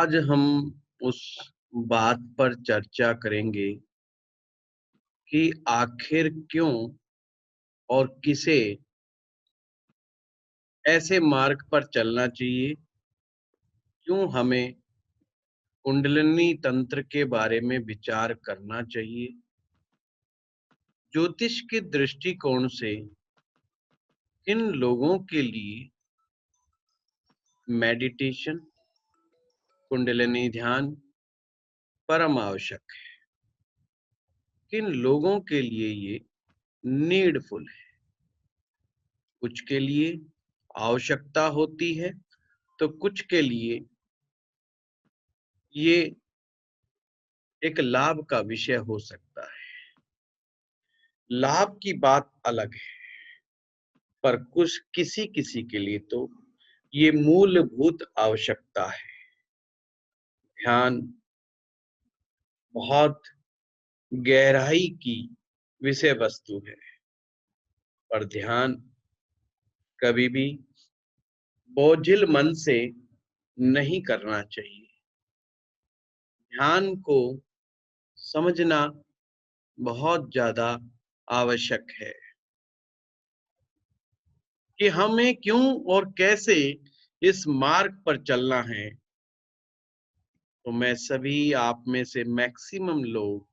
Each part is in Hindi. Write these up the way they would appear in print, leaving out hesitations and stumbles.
आज हम उस बात पर चर्चा करेंगे कि आखिर क्यों और किसे ऐसे मार्ग पर चलना चाहिए, क्यों हमें कुंडलिनी तंत्र के बारे में विचार करना चाहिए। ज्योतिष के दृष्टिकोण से किन लोगों के लिए मेडिटेशन, कुंडलिनी ध्यान परम आवश्यक है, किन लोगों के लिए ये नीडफुल है। कुछ के लिए आवश्यकता होती है तो कुछ के लिए ये एक लाभ का विषय हो सकता है। लाभ की बात अलग है, पर कुछ किसी के लिए तो ये मूलभूत आवश्यकता है। ध्यान बहुत गहराई की विषय वस्तु है, पर ध्यान कभी भी बोझिल मन से नहीं करना चाहिए। ध्यान को समझना बहुत ज्यादा आवश्यक है कि हमें क्यों और कैसे इस मार्ग पर चलना है। तो मैं सभी आप में से मैक्सिमम लोग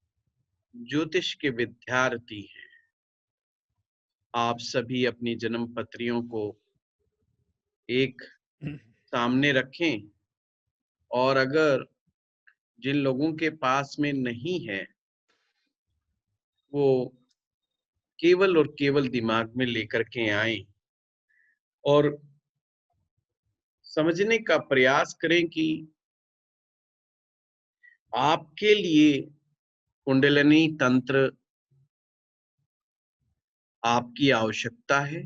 ज्योतिष के विद्यार्थी हैं। आप सभी अपनी जन्म पत्रियों को एक सामने रखें, और अगर जिन लोगों के पास में नहीं है वो केवल और केवल दिमाग में लेकर के आए और समझने का प्रयास करें कि आपके लिए कुंडलिनी तंत्र आपकी आवश्यकता है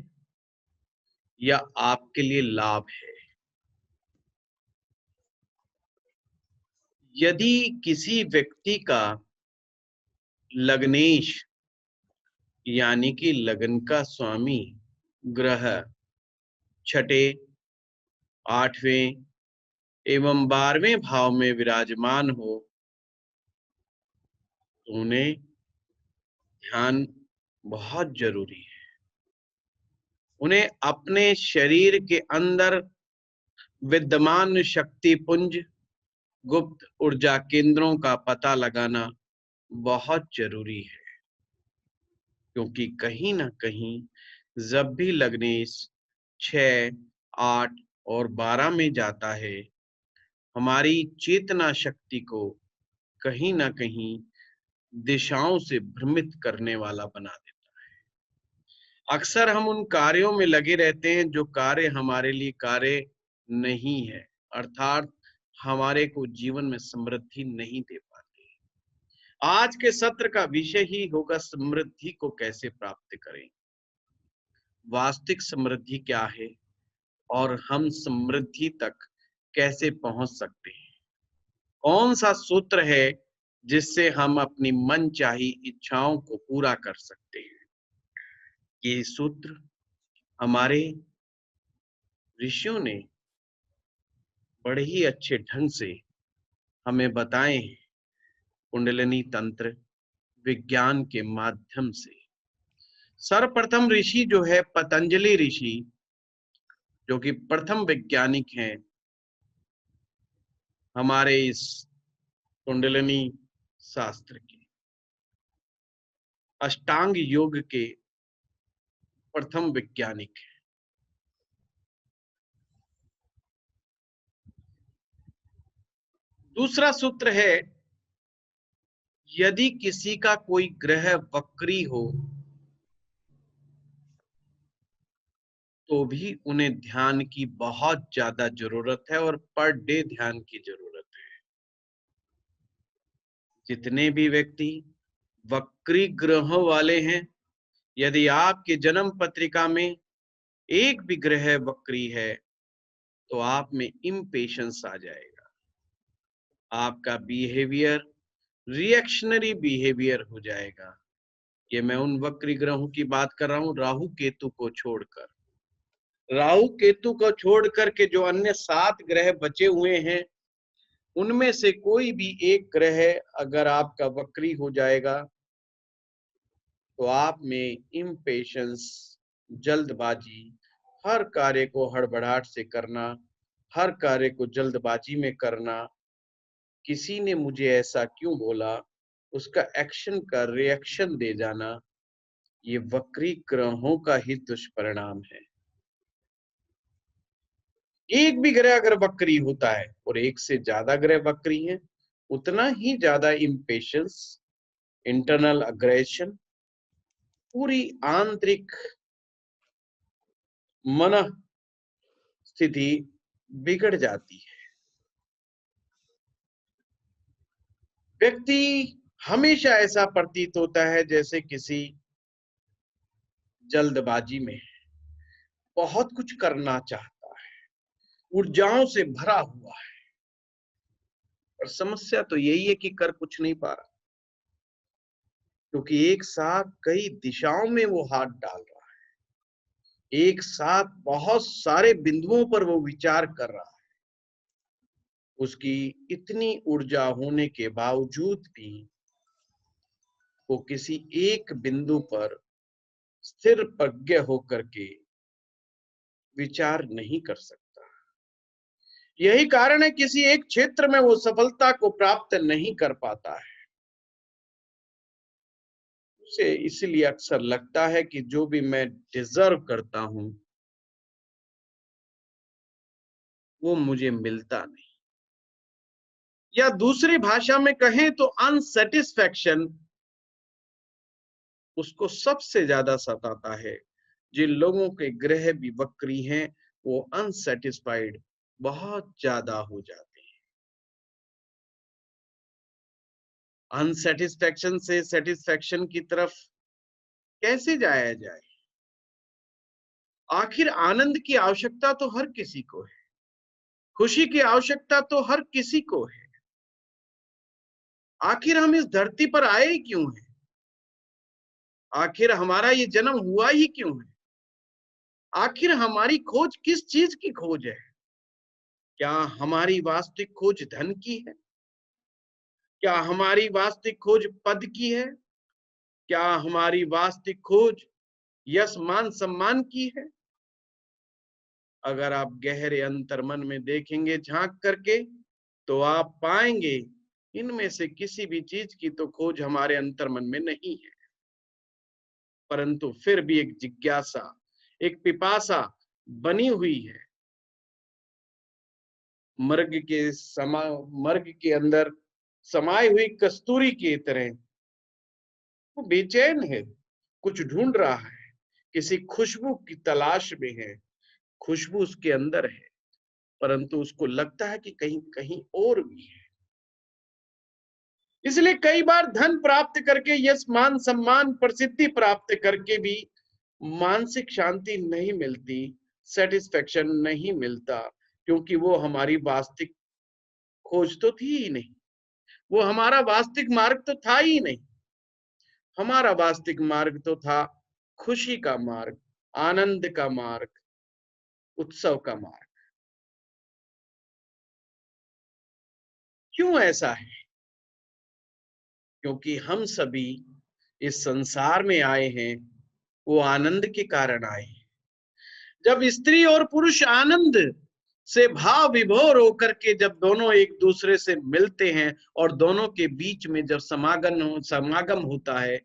या आपके लिए लाभ है। यदि किसी व्यक्ति का लग्नेश यानी कि लगन का स्वामी ग्रह छठे, आठवें एवं 12वें भाव में विराजमान हो तो उन्हें ध्यान बहुत जरूरी है। उन्हें अपने शरीर के अंदर विद्यमान शक्ति पुंज, गुप्त ऊर्जा केंद्रों का पता लगाना बहुत जरूरी है, क्योंकि कहीं ना कहीं जब भी लग्नेश 6, 8 और 12 में जाता है, हमारी चेतना शक्ति को कहीं ना कहीं दिशाओं से भ्रमित करने वाला बना देता है। अक्सर हम उन कार्यों में लगे रहते हैं जो कार्य हमारे लिए कार्य नहीं है, अर्थात हमारे को जीवन में समृद्धि नहीं दे पाते। आज के सत्र का विषय ही होगा समृद्धि को कैसे प्राप्त करें, वास्तविक समृद्धि क्या है और हम समृद्धि तक कैसे पहुंच सकते हैं। कौन सा सूत्र है जिससे हम अपनी मनचाही इच्छाओं को पूरा कर सकते हैं। ये सूत्र हमारे ऋषियों ने बड़े ही अच्छे ढंग से हमें बताए हैं, कुंडलिनी तंत्र विज्ञान के माध्यम से। सर्वप्रथम ऋषि जो है पतंजलि ऋषि, जो कि प्रथम वैज्ञानिक हैं हमारे इस कुंडलिनी शास्त्र के, अष्टांग योग के प्रथम वैज्ञानिक हैं। दूसरा सूत्र है, यदि किसी का कोई ग्रह वक्री हो तो भी उन्हें ध्यान की बहुत ज्यादा जरूरत है और पर डे ध्यान की जरूरत है। जितने भी व्यक्ति वक्री ग्रहों वाले हैं, यदि आपके जन्म पत्रिका में एक भी ग्रह वक्री है तो आप में इम्पेशंस आ जाएगा, आपका बिहेवियर रिएक्शनरी बिहेवियर हो जाएगा। ये मैं उन वक्री ग्रहों की बात कर रहा हूं, राहु केतु को छोड़कर। राहु केतु को छोड़ करके जो अन्य 7 ग्रह बचे हुए हैं, उनमें से कोई भी एक ग्रह अगर आपका वक्री हो जाएगा तो आप में इम्पेशंस, जल्दबाजी, हर कार्य को हड़बड़ाहट से करना, हर कार्य को जल्दबाजी में करना, किसी ने मुझे ऐसा क्यों बोला, उसका एक्शन का रिएक्शन दे जाना, ये वक्री ग्रहों का ही दुष्परिणाम है। एक भी ग्रह अगर वक्री होता है और एक से ज्यादा ग्रह वक्री हैं, उतना ही ज्यादा इम्पेशंस, इंटरनल अग्रेशन, पूरी आंतरिक मन स्थिति बिगड़ जाती है। व्यक्ति हमेशा ऐसा प्रतीत होता है जैसे किसी जल्दबाजी में बहुत कुछ करना चाहता है, ऊर्जाओं से भरा हुआ है, और समस्या तो यही है कि कर कुछ नहीं पा रहा, क्योंकि एक साथ कई दिशाओं में वो हाथ डाल रहा है, एक साथ बहुत सारे बिंदुओं पर वो विचार कर रहा है। उसकी इतनी ऊर्जा होने के बावजूद भी वो किसी एक बिंदु पर स्थिर प्रज्ञ होकर के विचार नहीं कर सकता। यही कारण है किसी एक क्षेत्र में वो सफलता को प्राप्त नहीं कर पाता है। उसे इसलिए अक्सर लगता है कि जो भी मैं डिजर्व करता हूं वो मुझे मिलता नहीं, या दूसरी भाषा में कहें तो अनसेटिस्फैक्शन उसको सबसे ज्यादा सताता है। जिन लोगों के ग्रह भी वक्री हैं वो अनसेटिस्फाइड बहुत ज्यादा हो जाते हैं। अनसेटिस्फैक्शन से सेटिस्फैक्शन की तरफ कैसे जाया जाए? आखिर आनंद की आवश्यकता तो हर किसी को है, खुशी की आवश्यकता तो हर किसी को है। आखिर हम इस धरती पर आए ही क्यों हैं? आखिर हमारा ये जन्म हुआ ही क्यों है? आखिर हमारी खोज किस चीज की खोज है? क्या हमारी वास्तविक खोज धन की है? क्या हमारी वास्तविक खोज पद की है? क्या हमारी वास्तविक खोज यश मान सम्मान की है? अगर आप गहरे अंतर्मन में देखेंगे झांक करके तो आप पाएंगे इनमें से किसी भी चीज की तो खोज हमारे अंतर्मन में नहीं है, परंतु फिर भी एक जिज्ञासा, एक पिपासा बनी हुई है। मर्ग के अंदर समाई हुई कस्तूरी की तरह वो बेचैन है, कुछ ढूंढ रहा है, किसी खुशबू की तलाश में है। खुशबू उसके अंदर है, परंतु उसको लगता है कि कहीं कहीं और भी है। इसलिए कई बार धन प्राप्त करके, यश मान सम्मान प्रसिद्धि प्राप्त करके भी मानसिक शांति नहीं मिलती, सेटिस्फेक्शन नहीं मिलता, क्योंकि वो हमारी वास्तविक खोज तो थी ही नहीं, वो हमारा वास्तविक मार्ग तो था ही नहीं। हमारा वास्तविक मार्ग तो था खुशी का मार्ग, आनंद का मार्ग, उत्सव का मार्ग। क्यों ऐसा है? क्योंकि हम सभी इस संसार में आए हैं वो आनंद के कारण आए हैं। जब स्त्री और पुरुष आनंद से भाव विभोर होकर के जब दोनों एक दूसरे से मिलते हैं और दोनों के बीच में जब समागम होता है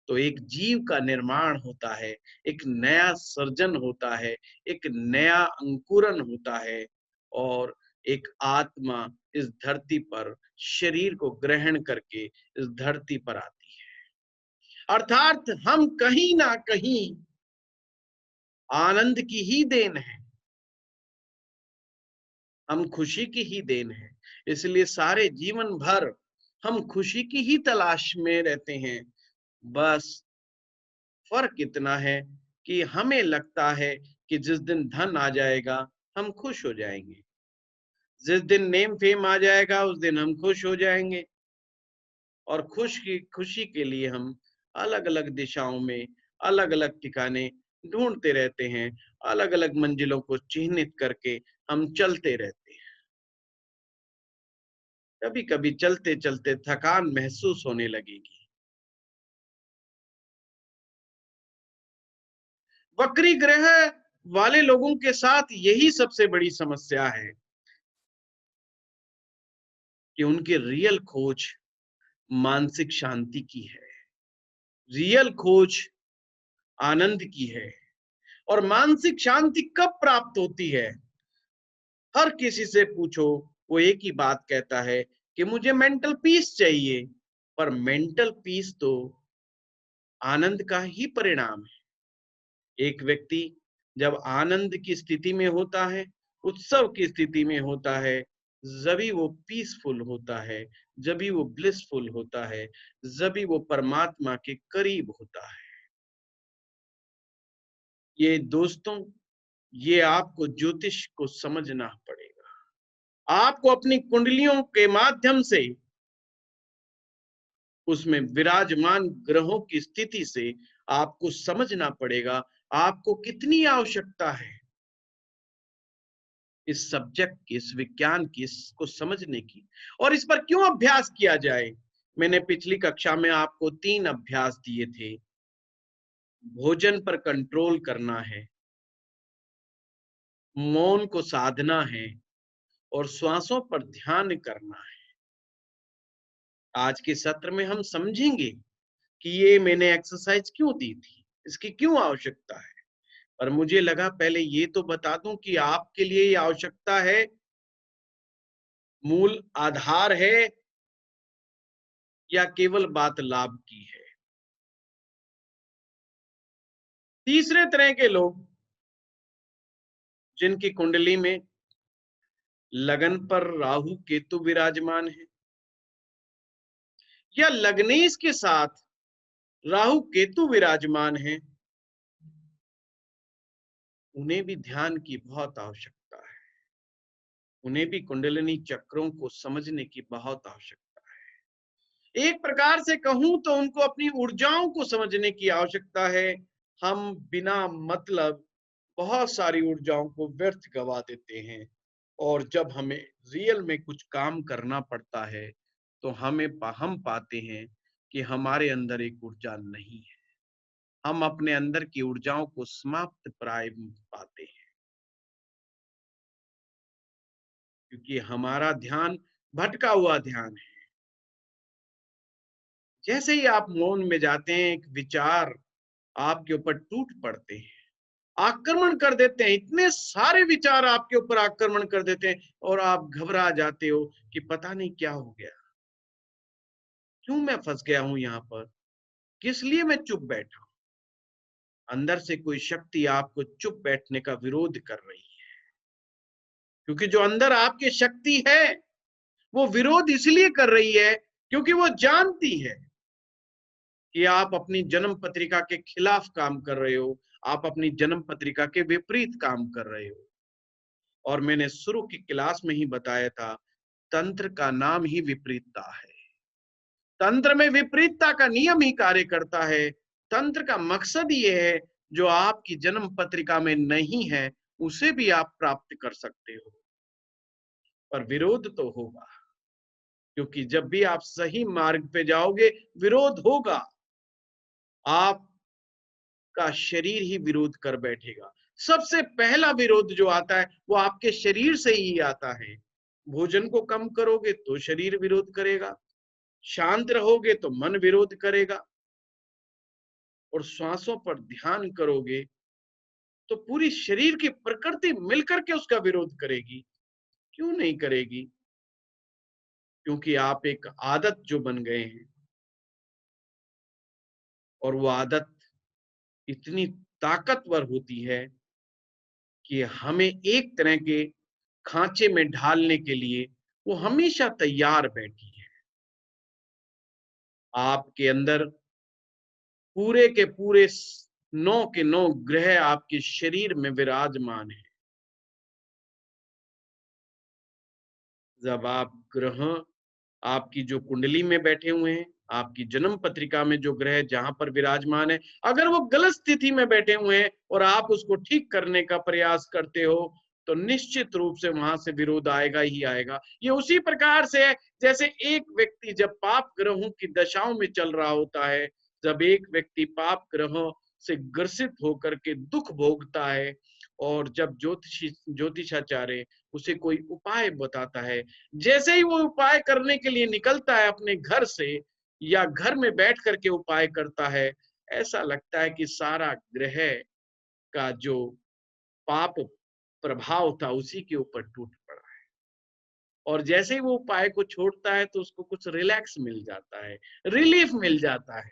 तो एक जीव का निर्माण होता है, एक नया सृजन होता है, एक नया अंकुरन होता है, और एक आत्मा इस धरती पर शरीर को ग्रहण करके इस धरती पर आती है। अर्थात हम कहीं ना कहीं आनंद की ही देन है, हम खुशी की ही देन है। इसलिए सारे जीवन भर हम खुशी की ही तलाश में रहते हैं। बस फर्क इतना है कि हमें लगता है कि जिस दिन धन आ जाएगा हम खुश हो जाएंगे, जिस दिन नेम फेम आ जाएगा उस दिन हम खुश हो जाएंगे, और खुशी के लिए हम अलग अलग दिशाओं में अलग अलग ठिकाने ढूंढते रहते हैं, अलग अलग मंजिलों को चिन्हित करके हम चलते रहते हैं। कभी कभी चलते चलते थकान महसूस होने लगेगी। वक्री ग्रह वाले लोगों के साथ यही सबसे बड़ी समस्या है कि उनकी रियल खोज मानसिक शांति की है, रियल खोज आनंद की है। और मानसिक शांति कब प्राप्त होती है? हर किसी से पूछो, वो एक ही बात कहता है कि मुझे मेंटल पीस चाहिए। पर मेंटल पीस तो आनंद का ही परिणाम है। एक व्यक्ति जब आनंद की स्थिति में होता है, उत्सव की स्थिति में होता है, जभी वो पीसफुल होता है, जभी वो ब्लिसफुल होता है, जभी वो परमात्मा के करीब होता है। ये दोस्तों, ये आपको ज्योतिष को समझना पड़ेगा। आपको अपनी कुंडलियों के माध्यम से उसमें विराजमान ग्रहों की स्थिति से आपको समझना पड़ेगा आपको कितनी आवश्यकता है इस सब्जेक्ट की, इस विज्ञान की, इसको समझने की, और इस पर क्यों अभ्यास किया जाए। मैंने पिछली कक्षा में आपको 3 अभ्यास दिए थे। भोजन पर कंट्रोल करना है, मौन को साधना है, और श्वासों पर ध्यान करना है। आज के सत्र में हम समझेंगे कि ये मैंने एक्सरसाइज क्यों दी थी, इसकी क्यों आवश्यकता है। पर मुझे लगा पहले ये तो बता दूं कि आपके लिए ये आवश्यकता है, मूल आधार है, या केवल बात लाभ की है। तीसरे तरह के लोग जिनकी कुंडली में लगन पर राहु केतु विराजमान है, या लग्नेश के साथ राहु केतु विराजमान है, उन्हें भी ध्यान की बहुत आवश्यकता है। उन्हें भी कुंडलिनी चक्रों को समझने की बहुत आवश्यकता है। एक प्रकार से कहूं तो उनको अपनी ऊर्जाओं को समझने की आवश्यकता है। हम बिना मतलब बहुत सारी ऊर्जाओं को व्यर्थ गवा देते हैं, और जब हमें रियल में कुछ काम करना पड़ता है तो हम पाते हैं कि हमारे अंदर एक ऊर्जा नहीं है। हम अपने अंदर की ऊर्जाओं को समाप्त प्राय पाते हैं, क्योंकि हमारा ध्यान भटका हुआ ध्यान है। जैसे ही आप मौन में जाते हैं, एक विचार आपके ऊपर टूट पड़ते हैं, आक्रमण कर देते हैं, इतने सारे विचार आपके ऊपर आक्रमण कर देते हैं, और आप घबरा जाते हो कि पता नहीं क्या हो गया, क्यों मैं फंस गया हूं यहाँ पर, किस लिए मैं चुप बैठा हूं। अंदर से कोई शक्ति आपको चुप बैठने का विरोध कर रही है, क्योंकि जो अंदर आपकी शक्ति है वो विरोध इसलिए कर रही है क्योंकि वो जानती है कि आप अपनी जन्म पत्रिका के खिलाफ काम कर रहे हो, आप अपनी जन्म पत्रिका के विपरीत काम कर रहे हो। और मैंने शुरू की क्लास में ही बताया था, तंत्र का नाम ही विपरीतता है। तंत्र में विपरीतता का नियम ही कार्य करता है। तंत्र का मकसद ये है, जो आपकी जन्म पत्रिका में नहीं है उसे भी आप प्राप्त कर सकते हो। पर विरोध तो होगा, क्योंकि जब भी आप सही मार्ग पे जाओगे विरोध होगा। आपका शरीर ही विरोध कर बैठेगा। सबसे पहला विरोध जो आता है वो आपके शरीर से ही आता है। भोजन को कम करोगे तो शरीर विरोध करेगा, शांत रहोगे तो मन विरोध करेगा, और श्वासों पर ध्यान करोगे तो पूरी शरीर की प्रकृति मिलकर के उसका विरोध करेगी। क्यों नहीं करेगी? क्योंकि आप एक आदत जो बन गए हैं, और वो आदत इतनी ताकतवर होती है कि हमें एक तरह के खांचे में ढालने के लिए वो हमेशा तैयार बैठी है। आपके अंदर पूरे के पूरे 9 के 9 ग्रह आपके शरीर में विराजमान है। जब आप ग्रह आपकी जो कुंडली में बैठे हुए हैं, आपकी जन्म पत्रिका में जो ग्रह जहां पर विराजमान है, अगर वो गलत स्थिति में बैठे हुए हैं और आप उसको ठीक करने का प्रयास करते हो, तो निश्चित रूप से वहां से विरोध आएगा ही आएगा। ये उसी प्रकार से है जैसे एक व्यक्ति जब पाप ग्रहों की दशाओं में चल रहा होता है, जब एक व्यक्ति पाप ग्रहों से ग्रसित होकर के दुख भोगता है, और जब ज्योतिषाचार्य उसे कोई उपाय बताता है, जैसे ही वो उपाय करने के लिए निकलता है अपने घर से, या घर में बैठ करके उपाय करता है, ऐसा लगता है कि सारा ग्रह का जो पाप प्रभाव था उसी के ऊपर टूट पड़ा है। और जैसे ही वो उपाय को छोड़ता है तो उसको कुछ रिलैक्स मिल जाता है, रिलीफ मिल जाता है।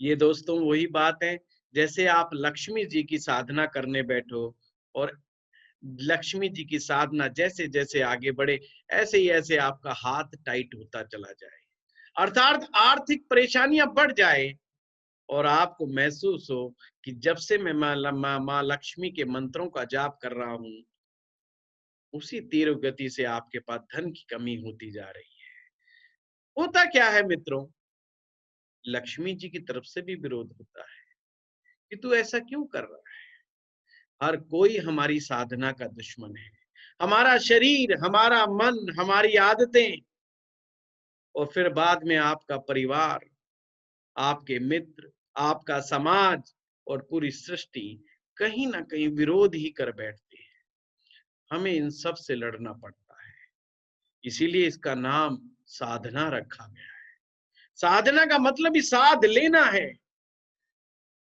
ये दोस्तों वही बात है, जैसे आप लक्ष्मी जी की साधना करने बैठो, और लक्ष्मी जी की साधना जैसे जैसे आगे बढ़े, ऐसे ही ऐसे आपका हाथ टाइट होता चला जाए, अर्थात आर्थिक परेशानियां बढ़ जाए, और आपको महसूस हो कि जब से मैं माँ लक्ष्मी के मंत्रों का जाप कर रहा हूं, उसी तीव्र गति से आपके पास धन की कमी होती जा रही है। होता क्या है मित्रों, लक्ष्मी जी की तरफ से भी विरोध होता है कि तू ऐसा क्यों कर रहा है। हर कोई हमारी साधना का दुश्मन है, हमारा शरीर, हमारा मन, हमारी आदतें, और फिर बाद में आपका परिवार, आपके मित्र, आपका समाज और पूरी सृष्टि कहीं ना कहीं विरोध ही कर बैठते हैं। हमें इन सब से लड़ना पड़ता है, इसीलिए इसका नाम साधना रखा गया है। साधना का मतलब ही साध लेना है,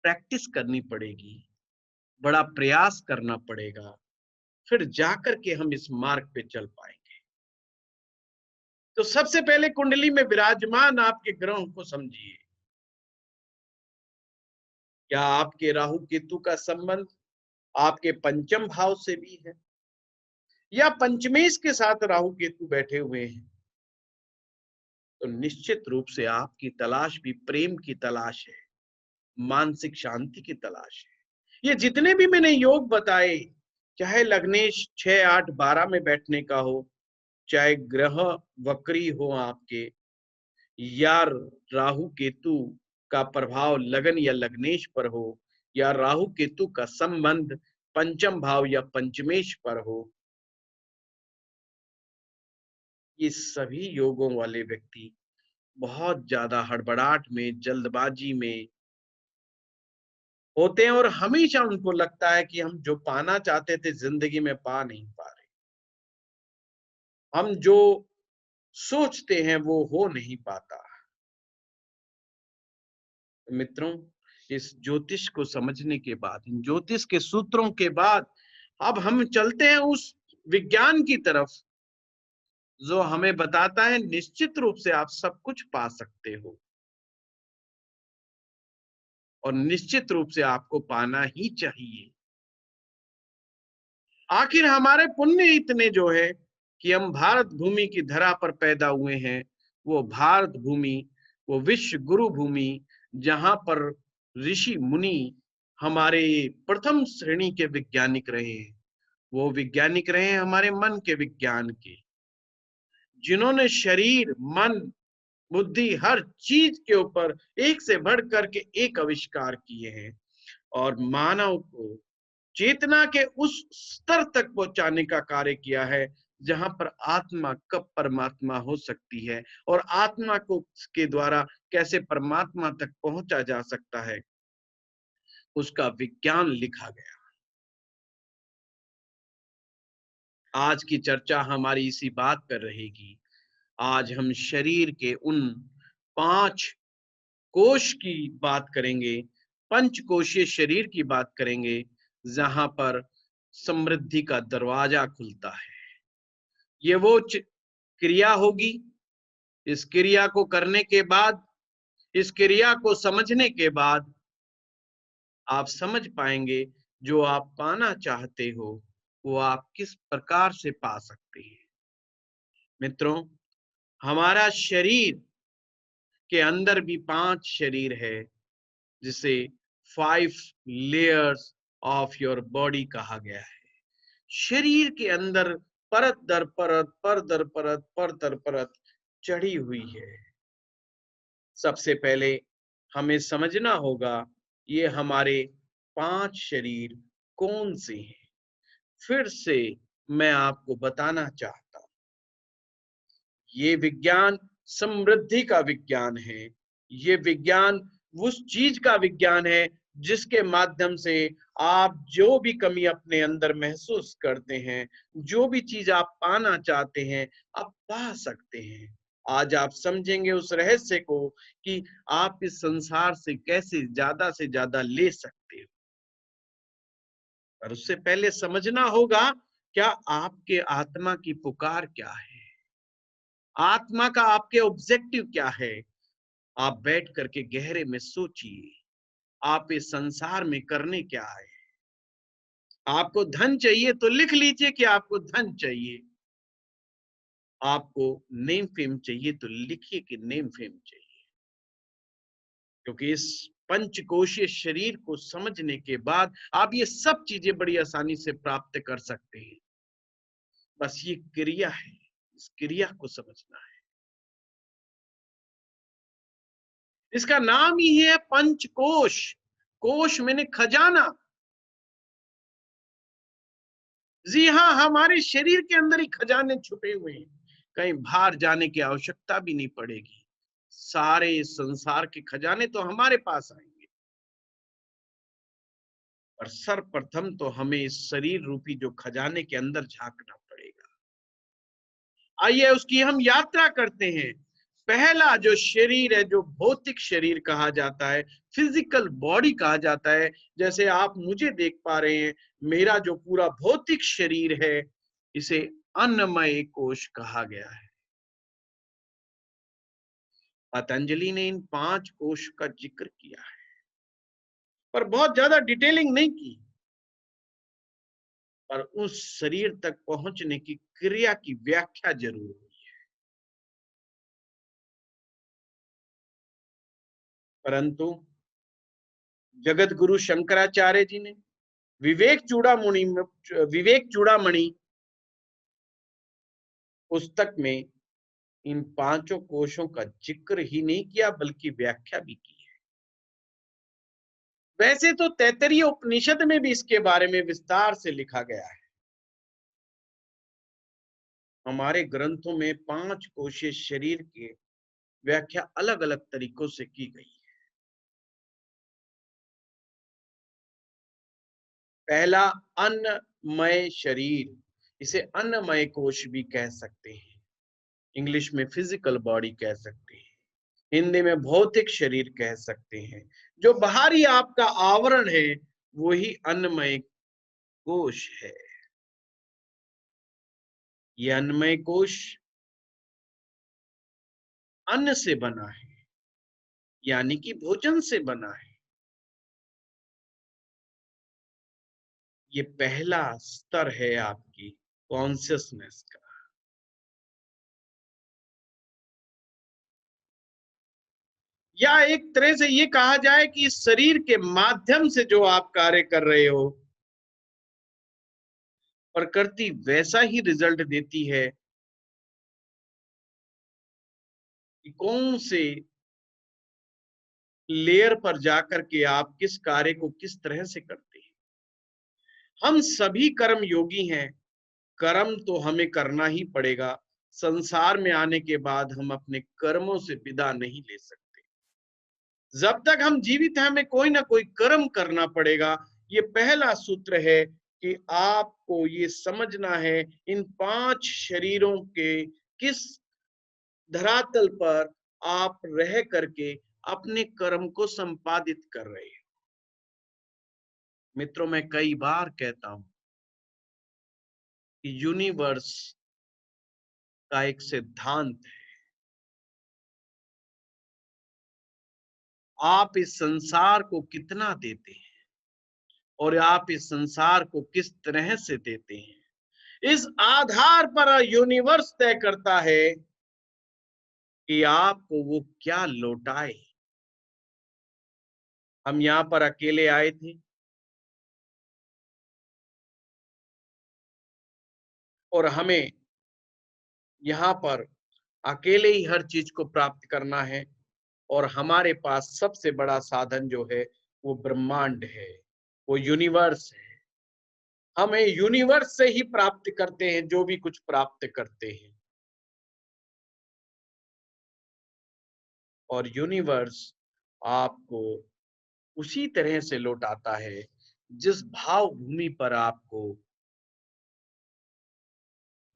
प्रैक्टिस करनी पड़ेगी, बड़ा प्रयास करना पड़ेगा, फिर जाकर के हम इस मार्ग पे चल पाएंगे। तो सबसे पहले कुंडली में विराजमान आपके ग्रहों को समझिए। क्या आपके राहु केतु का संबंध आपके पंचम भाव से भी है, या पंचमेश के साथ राहु केतु बैठे हुए हैं, तो निश्चित रूप से आपकी तलाश भी प्रेम की तलाश है, मानसिक शांति की तलाश है। ये जितने भी मैंने योग बताए, चाहे लग्नेश 6, 8, 12 में बैठने का हो, चाहे ग्रह वक्री हो आपके, या राहु केतु का प्रभाव लगन या लग्नेश पर हो, या राहु केतु का संबंध पंचम भाव या पंचमेश पर हो, ये सभी योगों वाले व्यक्ति बहुत ज्यादा हड़बड़ाहट में, जल्दबाजी में होते हैं, और हमेशा उनको लगता है कि हम जो पाना चाहते थे जिंदगी में पा नहीं पा रहे, हम जो सोचते हैं वो हो नहीं पाता। मित्रों, इस ज्योतिष को समझने के बाद, इन ज्योतिष के सूत्रों के बाद, अब हम चलते हैं उस विज्ञान की तरफ जो हमें बताता है निश्चित रूप से आप सब कुछ पा सकते हो, और निश्चित रूप से आपको पाना ही चाहिए। आखिर हमारे पुण्य इतने जो है कि हम भारत भूमि की धरा पर पैदा हुए हैं। वो भारत भूमि, वो विश्व गुरु भूमि, जहां पर ऋषि मुनि हमारे प्रथम श्रेणी के वैज्ञानिक रहे हैं। वो वैज्ञानिक रहे हैं हमारे मन के विज्ञान के, जिन्होंने शरीर, मन, बुद्धि, हर चीज के ऊपर एक से बढ़ करके एक आविष्कार किए हैं, और मानव को चेतना के उस स्तर तक पहुंचाने का कार्य किया है जहां पर आत्मा कब परमात्मा हो सकती है, और आत्मा को के द्वारा कैसे परमात्मा तक पहुंचा जा सकता है, उसका विज्ञान लिखा गया। आज की चर्चा हमारी इसी बात पर रहेगी। आज हम शरीर के उन 5 कोश की बात करेंगे, पंचकोशीय शरीर की बात करेंगे, जहां पर समृद्धि का दरवाजा खुलता है। ये वो क्रिया होगी, इस क्रिया को करने के बाद, इस क्रिया को समझने के बाद आप समझ पाएंगे जो आप पाना चाहते हो वो आप किस प्रकार से पा सकते हैं। मित्रों, हमारा शरीर के अंदर भी 5 शरीर है, जिसे 5 लेयर्स ऑफ योर बॉडी कहा गया है। शरीर के अंदर परत दर परत, पर दर परत, पर दर परत चढ़ी हुई है। सबसे पहले हमें समझना होगा ये हमारे 5 शरीर कौन से हैं। फिर से मैं आपको बताना चाहता हूं, ये विज्ञान समृद्धि का विज्ञान है। ये विज्ञान उस चीज का विज्ञान है जिसके माध्यम से आप जो भी कमी अपने अंदर महसूस करते हैं, जो भी चीज आप पाना चाहते हैं, आप पा सकते हैं। आज आप समझेंगे उस रहस्य को कि आप इस संसार से कैसे ज्यादा ले सकते हो। पर उससे पहले समझना होगा, क्या आपके आत्मा की पुकार क्या है, आत्मा का आपके ऑब्जेक्टिव क्या है। आप बैठ करके गहरे में सोचिए, आप इस संसार में करने क्या आए। आपको धन चाहिए तो लिख लीजिए कि आपको धन चाहिए। आपको नेम फेम चाहिए तो लिखिए कि नेम फेम चाहिए। क्योंकि इस पंचकोशीय शरीर को समझने के बाद आप ये सब चीजें बड़ी आसानी से प्राप्त कर सकते हैं। बस ये क्रिया है, इस क्रिया को समझना है। इसका नाम ही है पंचकोश। कोश मैंने खजाना। जी हाँ, हमारे शरीर के अंदर ही खजाने छुपे हुए हैं। कहीं बाहर जाने की आवश्यकता भी नहीं पड़ेगी। सारे संसार के खजाने तो हमारे पास आएंगे। पर सर्वप्रथम तो हमें इस शरीर रूपी जो खजाने के अंदर झांकना पड़ेगा। आइए उसकी हम यात्रा करते हैं। पहला जो शरीर है, जो भौतिक शरीर कहा जाता है, फिजिकल बॉडी कहा जाता है, जैसे आप मुझे देख पा रहे हैं, मेरा जो पूरा भौतिक शरीर है, इसे अन्नमय कोश कहा गया है। पतंजलि ने इन 5 कोश का जिक्र किया है, पर बहुत ज्यादा डिटेलिंग नहीं की। पर उस शरीर तक पहुंचने की क्रिया की व्याख्या जरूर हुई है। परंतु जगत गुरु शंकराचार्य जी ने विवेक चूड़ामणि पुस्तक में इन 5 कोशों का जिक्र ही नहीं किया, बल्कि व्याख्या भी की है। वैसे तो तैत्तरीय उपनिषद में भी इसके बारे में विस्तार से लिखा गया है। हमारे ग्रंथों में 5 कोशीय शरीर की व्याख्या अलग अलग तरीकों से की गई है। पहला, अन्नमय शरीर। इसे अन्नमय कोश भी कह सकते हैं, इंग्लिश में फिजिकल बॉडी कह सकते हैं, हिंदी में भौतिक शरीर कह सकते हैं। जो बाहरी आपका आवरण है वही अन्नमय कोश है। ये अन्नमय कोश अन्न से बना है, यानी कि भोजन से बना है। ये पहला स्तर है आपकी कॉन्शियसनेस का। या एक तरह से ये कहा जाए कि इस शरीर के माध्यम से जो आप कार्य कर रहे हो, प्रकृति वैसा ही रिजल्ट देती है कि कौन से लेयर पर जाकर के आप किस कार्य को किस तरह से करते हैं। हम सभी कर्म योगी हैं। कर्म तो हमें करना ही पड़ेगा। संसार में आने के बाद हम अपने कर्मों से विदा नहीं ले सकते। जब तक हम जीवित हैं, हमें कोई ना कोई कर्म करना पड़ेगा। ये पहला सूत्र है कि आपको ये समझना है, इन 5 शरीरों के किस धरातल पर आप रह करके अपने कर्म को संपादित कर रहे हैं। मित्रों, मैं कई बार कहता हूं कि यूनिवर्स का एक सिद्धांत है, आप इस संसार को कितना देते हैं और आप इस संसार को किस तरह से देते हैं, इस आधार पर यूनिवर्स तय करता है कि आपको वो क्या लौटाए। हम यहाँ पर अकेले आए थे और हमें यहाँ पर अकेले ही हर चीज को प्राप्त करना है। और हमारे पास सबसे बड़ा साधन जो है वो ब्रह्मांड है, वो यूनिवर्स है। हमें यूनिवर्स से ही प्राप्त करते हैं जो भी कुछ प्राप्त करते हैं, और यूनिवर्स आपको उसी तरह से लौटाता है जिस भाव भूमि पर आपको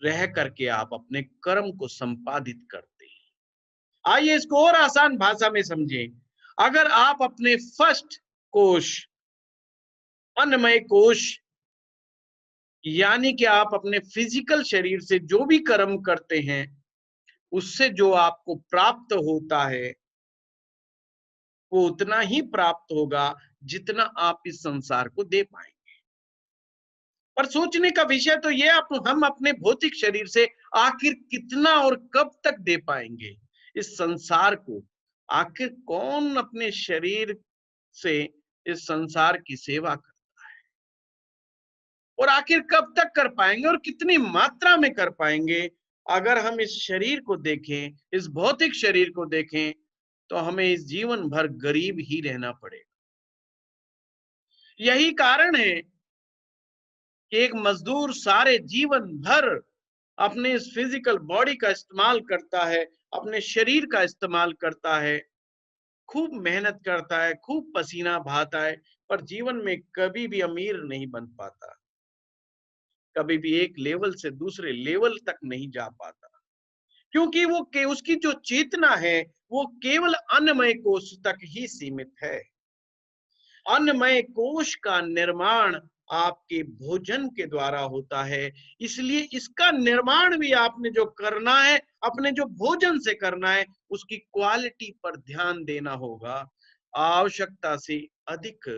रह करके आप अपने कर्म को संपादित करते हैं। आइए इसको और आसान भाषा में समझें। अगर आप अपने फर्स्ट कोश, अन्नमय कोश, यानी कि आप अपने फिजिकल शरीर से जो भी कर्म करते हैं उससे जो आपको प्राप्त होता है वो उतना ही प्राप्त होगा जितना आप इस संसार को दे पाएंगे। पर सोचने का विषय तो ये, हम अपने भौतिक शरीर से आखिर कितना और कब तक दे पाएंगे इस संसार को। आखिर कौन अपने शरीर से इस संसार की सेवा कर, और आखिर कब तक कर पाएंगे और कितनी मात्रा में कर पाएंगे। अगर हम इस शरीर को देखें, इस भौतिक शरीर को देखें, तो हमें इस जीवन भर गरीब ही रहना पड़ेगा। यही कारण है कि एक मजदूर सारे जीवन भर अपने इस फिजिकल बॉडी का इस्तेमाल करता है, अपने शरीर का इस्तेमाल करता है, खूब मेहनत करता है, खूब पसीना बहाता है, पर जीवन में कभी भी अमीर नहीं बन पाता, कभी भी एक लेवल से दूसरे लेवल तक नहीं जा पाता, क्योंकि उसकी जो चेतना है वो केवल अन्नमय कोश तक ही सीमित है। अन्नमय कोश का निर्माण आपके भोजन के द्वारा होता है, इसलिए इसका निर्माण भी आपने जो करना है अपने जो भोजन से करना है, उसकी क्वालिटी पर ध्यान देना होगा। आवश्यकता से अधिक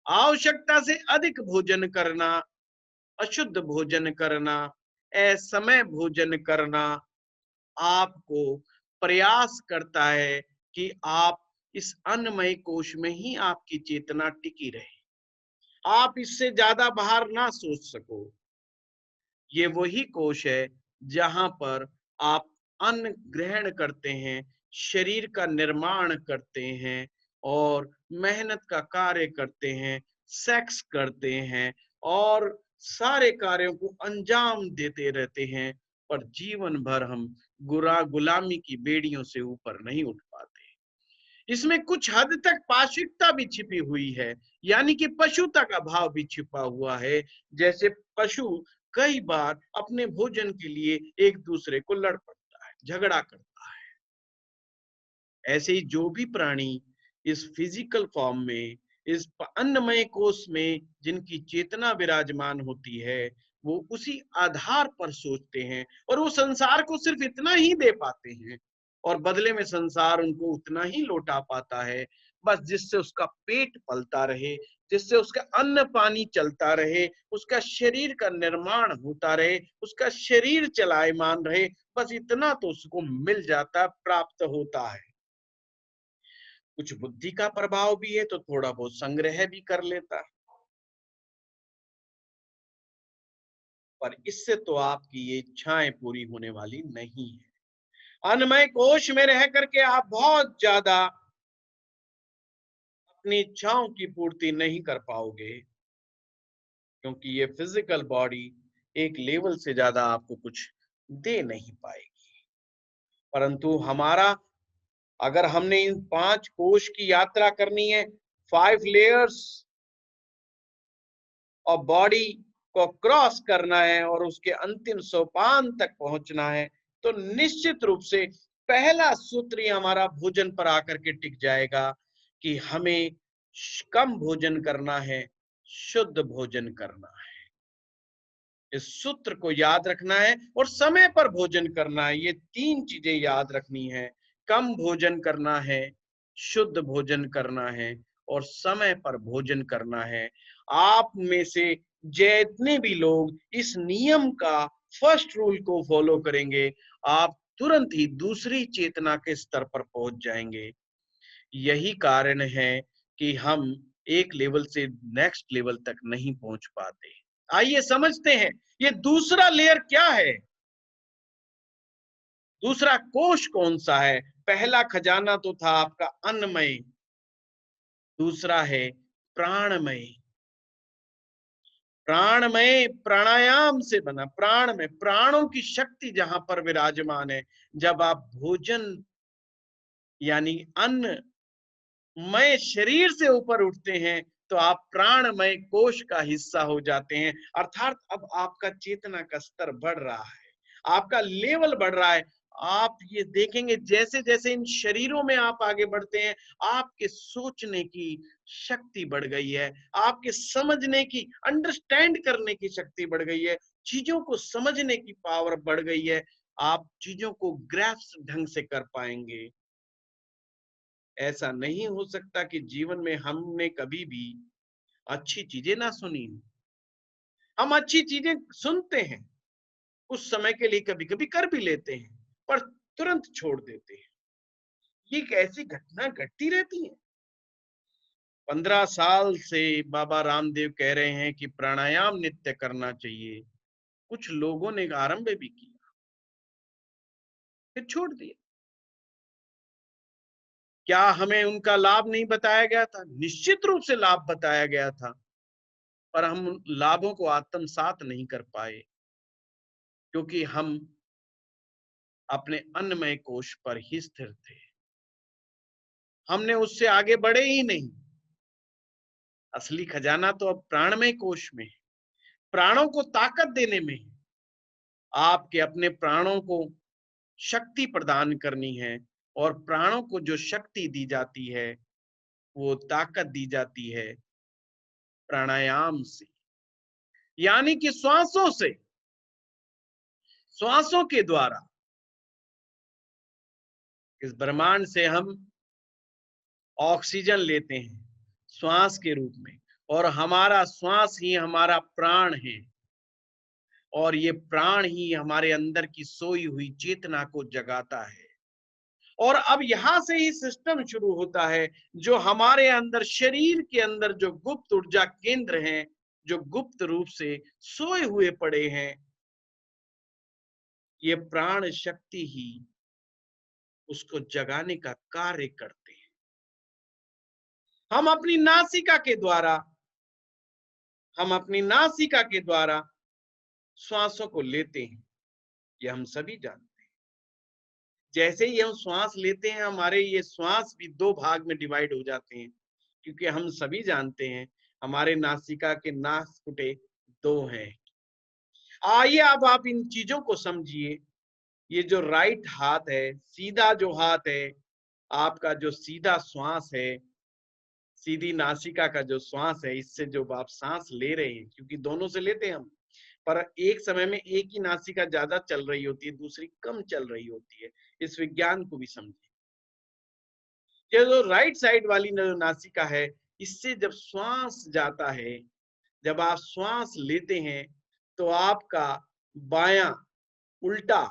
आवश्यकता से अधिक भोजन करना, अशुद्ध भोजन करना, असमय भोजन करना आपको प्रयास करता है कि आप इस अन्नमय कोश में ही आपकी चेतना टिकी रहे, आप इससे ज्यादा बाहर ना सोच सको। ये वही कोश है जहां पर आप अन्न ग्रहण करते हैं, शरीर का निर्माण करते हैं और मेहनत का कार्य करते हैं, सेक्स करते हैं और सारे कार्यों को अंजाम देते रहते हैं, पर जीवन भर हम गुलामी की बेड़ियों से ऊपर नहीं उठ पाते। इसमें कुछ हद तक पाशिकता भी छिपी हुई है, यानी कि पशुता का भाव भी छिपा हुआ है। जैसे पशु कई बार अपने भोजन के लिए एक दूसरे को लड़ पड़ता है, झगड़ा करता है, ऐसे ही जो भी प्राणी इस फिजिकल फॉर्म में, इस अन्नमय कोश में जिनकी चेतना विराजमान होती है, वो उसी आधार पर सोचते हैं और वो संसार को सिर्फ इतना ही दे पाते हैं और बदले में संसार उनको उतना ही लौटा पाता है, बस जिससे उसका पेट पलता रहे, जिससे उसका अन्न पानी चलता रहे, उसका शरीर का निर्माण होता रहे, उसका शरीर चलायमान रहे, बस इतना तो उसको मिल जाता, प्राप्त होता है। कुछ बुद्धि का प्रभाव भी है तो थोड़ा बहुत संग्रह भी कर लेता है, पर इससे तो आपकी ये इच्छाएं पूरी होने वाली नहीं है। अन्नमय कोश में रह करके आप बहुत ज्यादा अपनी इच्छाओं की पूर्ति नहीं कर पाओगे, क्योंकि ये फिजिकल बॉडी एक लेवल से ज्यादा आपको कुछ दे नहीं पाएगी। परंतु हमारा, अगर हमने इन 5 कोश की यात्रा करनी है, 5 लेयर्स और बॉडी को क्रॉस करना है और उसके अंतिम सोपान तक पहुंचना है, तो निश्चित रूप से पहला सूत्र ही हमारा भोजन पर आकर के टिक जाएगा कि हमें कम भोजन करना है, शुद्ध भोजन करना है। इस सूत्र को याद रखना है और समय पर भोजन करना है। ये 3 चीजें याद रखनी है। कम भोजन करना है, शुद्ध भोजन करना है और समय पर भोजन करना है। आप में से जितने भी लोग इस नियम का फर्स्ट रूल को फॉलो करेंगे, आप तुरंत ही दूसरी चेतना के स्तर पर पहुंच जाएंगे। यही कारण है कि हम एक लेवल से नेक्स्ट लेवल तक नहीं पहुंच पाते। आइए समझते हैं ये दूसरा लेयर क्या है, दूसरा कोश कौन सा है। पहला खजाना तो था आपका अन्नमय, दूसरा है प्राणमय। प्राणमय प्राणायाम से बना, प्राण में प्राणों की शक्ति जहां पर विराजमान है। जब आप भोजन यानी अन्नमय शरीर से ऊपर उठते हैं तो आप प्राणमय कोश का हिस्सा हो जाते हैं, अर्थात अब आपका चेतना का स्तर बढ़ रहा है, आपका लेवल बढ़ रहा है। आप ये देखेंगे जैसे जैसे इन शरीरों में आप आगे बढ़ते हैं, आपके सोचने की शक्ति बढ़ गई है, आपके समझने की, अंडरस्टैंड करने की शक्ति बढ़ गई है, चीजों को समझने की पावर बढ़ गई है, आप चीजों को ग्रैस्प ढंग से कर पाएंगे। ऐसा नहीं हो सकता कि जीवन में हमने कभी भी अच्छी चीजें ना सुनी हो। हम अच्छी चीजें सुनते हैं, उस समय के लिए कभी कभी कर भी लेते हैं, पर तुरंत छोड़ देते हैं। ये एक ऐसी घटना घटती रहती है। 15 साल से बाबा रामदेव कह रहे हैं कि प्राणायाम नित्य करना चाहिए। कुछ लोगों ने आरंभ भी किया, फिर छोड़ दिया। क्या हमें उनका लाभ नहीं बताया गया था? निश्चित रूप से लाभ बताया गया था, पर हम उन लाभों को आत्मसात नहीं कर पाए, क्योंकि हम अपने अन्नमय कोश पर ही स्थिर थे। हमने उससे आगे बढ़े ही नहीं। असली खजाना तो अब प्राणमय कोश में है, प्राणों को ताकत देने में है। आपके अपने प्राणों को शक्ति प्रदान करनी है, और प्राणों को जो शक्ति दी जाती है, वो ताकत दी जाती है प्राणायाम से, यानी कि श्वासों से, श्वासों के द्वारा। इस ब्रह्मांड से हम ऑक्सीजन लेते हैं श्वास के रूप में, और हमारा श्वास ही हमारा प्राण है, और ये प्राण ही हमारे अंदर की सोई हुई चेतना को जगाता है। और अब यहां से ही सिस्टम शुरू होता है, जो हमारे अंदर शरीर के अंदर जो गुप्त ऊर्जा केंद्र हैं, जो गुप्त रूप से सोए हुए पड़े हैं, ये प्राण शक्ति ही उसको जगाने का कार्य करते हैं। हम अपनी नासिका के द्वारा, हम अपनी नासिका के द्वारा श्वासों को लेते हैं, ये हम सभी जानते हैं। जैसे ही हम श्वास लेते हैं, हमारे ये श्वास भी दो भाग में डिवाइड हो जाते हैं, क्योंकि हम सभी जानते हैं हमारे नासिका के नासपुटे दो हैं। आइए अब आप इन चीजों को समझिए। ये जो राइट हाथ है, सीधा जो हाथ है, आपका जो सीधा श्वास है, सीधी नासिका का जो श्वास है, इससे जो आप सांस ले रहे हैं, क्योंकि दोनों से लेते हैं हम, पर एक समय में एक ही नासिका ज्यादा चल रही होती है, दूसरी कम चल रही होती है। इस विज्ञान को भी समझिए। ये जो राइट साइड वाली जो नासिका है, इससे जब श्वास जाता है, जब आप श्वास लेते हैं, तो आपका बायां उल्टा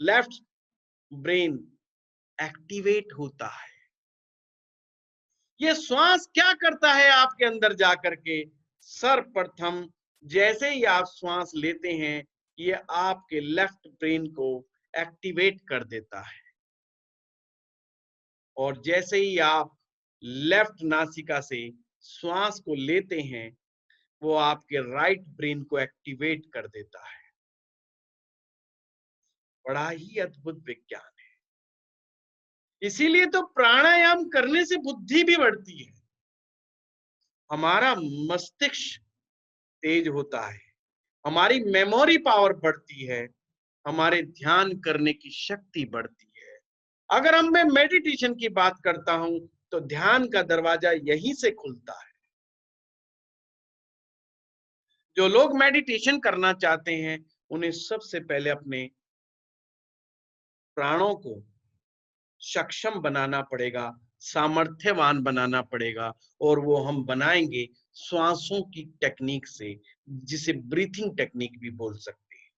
लेफ्ट ब्रेन एक्टिवेट होता है। ये श्वास क्या करता है आपके अंदर जाकर के? सर्वप्रथम जैसे ही आप श्वास लेते हैं, ये आपके लेफ्ट ब्रेन को एक्टिवेट कर देता है, और जैसे ही आप लेफ्ट नासिका से श्वास को लेते हैं, वो आपके राइट ब्रेन को एक्टिवेट कर देता है। बड़ा ही अद्भुत विज्ञान है। इसीलिए तो प्राणायाम करने से बुद्धि भी बढ़ती है, हमारा मस्तिष्क तेज होता है, हमारी मेमोरी पावर बढ़ती है, हमारे ध्यान करने की शक्ति बढ़ती है। अगर हम मैं मेडिटेशन की बात करता हूं, तो ध्यान का दरवाजा यहीं से खुलता है। जो लोग मेडिटेशन करना चाहते हैं, उन्हें सबसे पहले अपने प्राणों को सक्षम बनाना पड़ेगा, सामर्थ्यवान बनाना पड़ेगा, और वो हम बनाएंगे श्वासों की टेक्निक से, जिसे ब्रीथिंग टेक्निक भी बोल सकते हैं।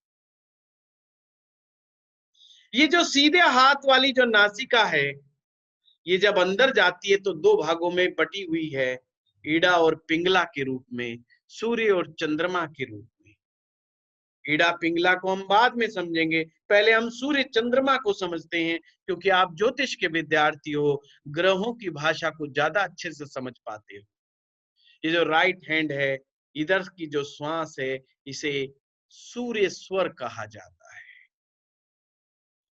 ये जो सीधे हाथ वाली जो नासिका है, ये जब अंदर जाती है तो दो भागों में बटी हुई है, ईड़ा और पिंगला के रूप में, सूर्य और चंद्रमा के रूप में। ईड़ा पिंगला को हम बाद में समझेंगे, पहले हम सूर्य चंद्रमा को समझते हैं, क्योंकि आप ज्योतिष के विद्यार्थी हो, ग्रहों की भाषा को ज्यादा अच्छे से समझ पाते हो। ये जो राइट हैंड है, इधर की जो श्वास है इसे सूर्य स्वर कहा जाता है,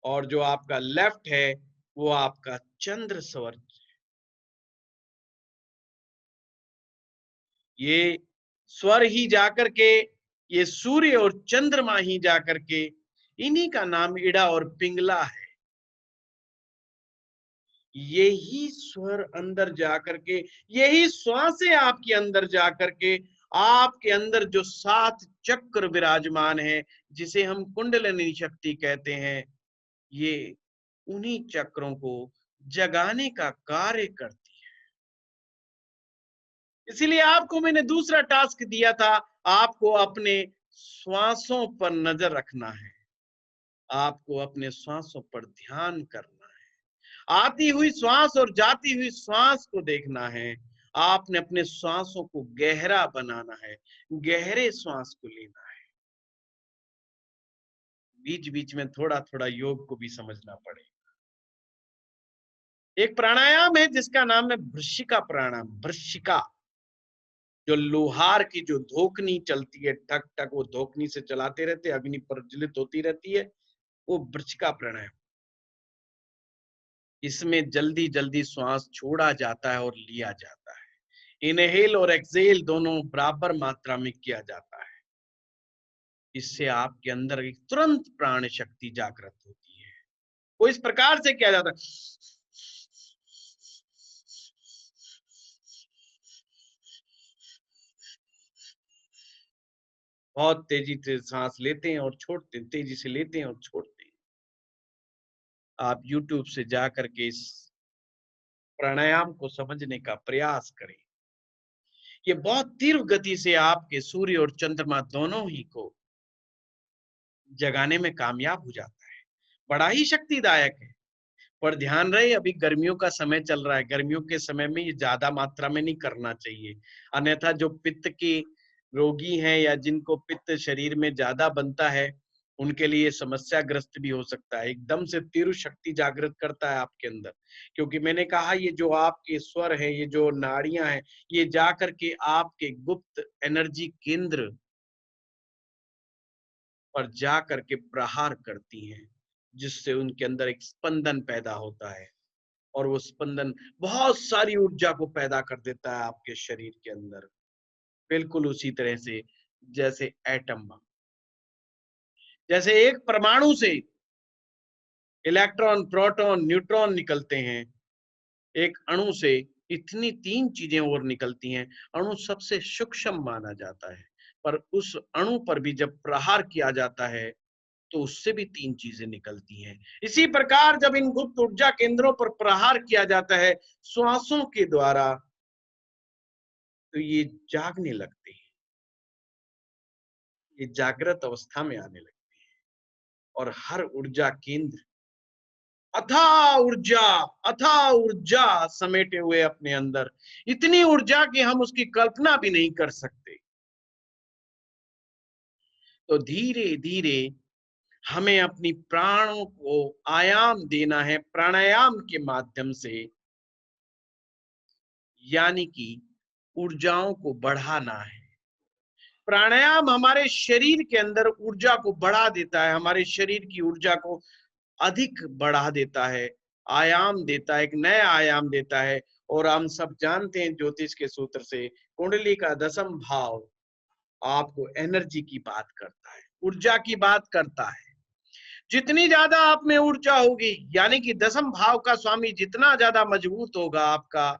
और जो आपका लेफ्ट है वो आपका चंद्र स्वर। ये स्वर ही जाकर के, ये सूर्य और चंद्रमा ही जाकर के, इन्हीं का नाम इड़ा और पिंगला है। यही स्वर अंदर जाकर के, यही श्वासें आपके अंदर जाकर के, आपके अंदर जो 7 चक्र विराजमान है, जिसे हम कुंडलिनी शक्ति कहते हैं, ये उन्हीं चक्रों को जगाने का कार्य करती है। इसीलिए आपको मैंने दूसरा टास्क दिया था, आपको अपने श्वासों पर नजर रखना है, आपको अपने श्वासों पर ध्यान करना है, आती हुई श्वास और जाती हुई श्वास को देखना है, आपने अपने श्वासों को गहरा बनाना है, गहरे श्वास को लेना है। बीच बीच में थोड़ा थोड़ा योग को भी समझना पड़ेगा। एक प्राणायाम है जिसका नाम है वृश्चिका प्राणायाम। वृश्चिका, जो लोहार की जो धोकनी चलती है, ठक ठक वो धोकनी से चलाते रहते, अग्नि प्रज्वलित होती रहती है, वो वृश्चिका प्राणायाम। इसमें जल्दी जल्दी श्वास छोड़ा जाता है और लिया जाता है। इनहेल और एक्सेल दोनों बराबर मात्रा में किया जाता है। इससे आपके अंदर एक तुरंत प्राण शक्ति जागृत होती है। वो इस प्रकार से किया जाता है, बहुत तेजी से सांस लेते हैं और छोड़ते हैं, तेजी से लेते हैं और छोड़ते हैं। आप YouTube से जाकर के इस प्राणायाम को समझने का प्रयास करें। ये बहुत तीव्र गति से आपके सूर्य और चंद्रमा दोनों ही को जगाने में कामयाब हो जाता है। बड़ा ही शक्तिदायक है। पर ध्यान रहे, अभी गर्मियों का समय चल रहा है, गर्मियों के समय में ये ज्यादा मात्रा में नहीं करना चाहिए, अन्यथा जो पित्त के रोगी हैं या जिनको पित्त शरीर में ज्यादा बनता है, उनके लिए समस्याग्रस्त भी हो सकता है। एकदम से तीव्र शक्ति जागृत करता है आपके अंदर, क्योंकि मैंने कहा ये जो आपके स्वर है, ये जो नाड़ियां हैं, ये जा करके आपके गुप्त एनर्जी केंद्र पर जा करके प्रहार करती हैं, जिससे उनके अंदर एक स्पंदन पैदा होता है, और वो स्पंदन बहुत सारी ऊर्जा को पैदा कर देता है आपके शरीर के अंदर। बिल्कुल उसी तरह से जैसे एटम बम, जैसे एक परमाणु से इलेक्ट्रॉन, प्रोटॉन, न्यूट्रॉन निकलते हैं, एक अणु से इतनी 3 चीजें और निकलती हैं। अणु सबसे सूक्ष्म माना जाता है, पर उस अणु पर भी जब प्रहार किया जाता है तो उससे भी 3 चीजें निकलती हैं। इसी प्रकार जब इन गुप्त ऊर्जा केंद्रों पर प्रहार किया जाता है श्वासों के द्वारा, तो ये जागने लगते हैं, ये जागृत अवस्था में आने लगते हैं, और हर ऊर्जा केंद्र अथाह ऊर्जा समेटे हुए अपने अंदर, इतनी ऊर्जा कि हम उसकी कल्पना भी नहीं कर सकते। तो धीरे धीरे हमें अपनी प्राणों को आयाम देना है प्राणायाम के माध्यम से, यानी कि ऊर्जाओं को बढ़ाना है। प्राणायाम हमारे शरीर के अंदर ऊर्जा को बढ़ा देता है, हमारे शरीर की ऊर्जा को अधिक बढ़ा देता है, आयाम देता है, एक नया आयाम देता है। और हम सब जानते हैं ज्योतिष के सूत्र से, कुंडली का 10वां भाव आपको एनर्जी की बात करता है, ऊर्जा की बात करता है। जितनी ज्यादा आप में ऊर्जा होगी, यानी कि 10वां भाव का स्वामी जितना ज्यादा मजबूत होगा आपका,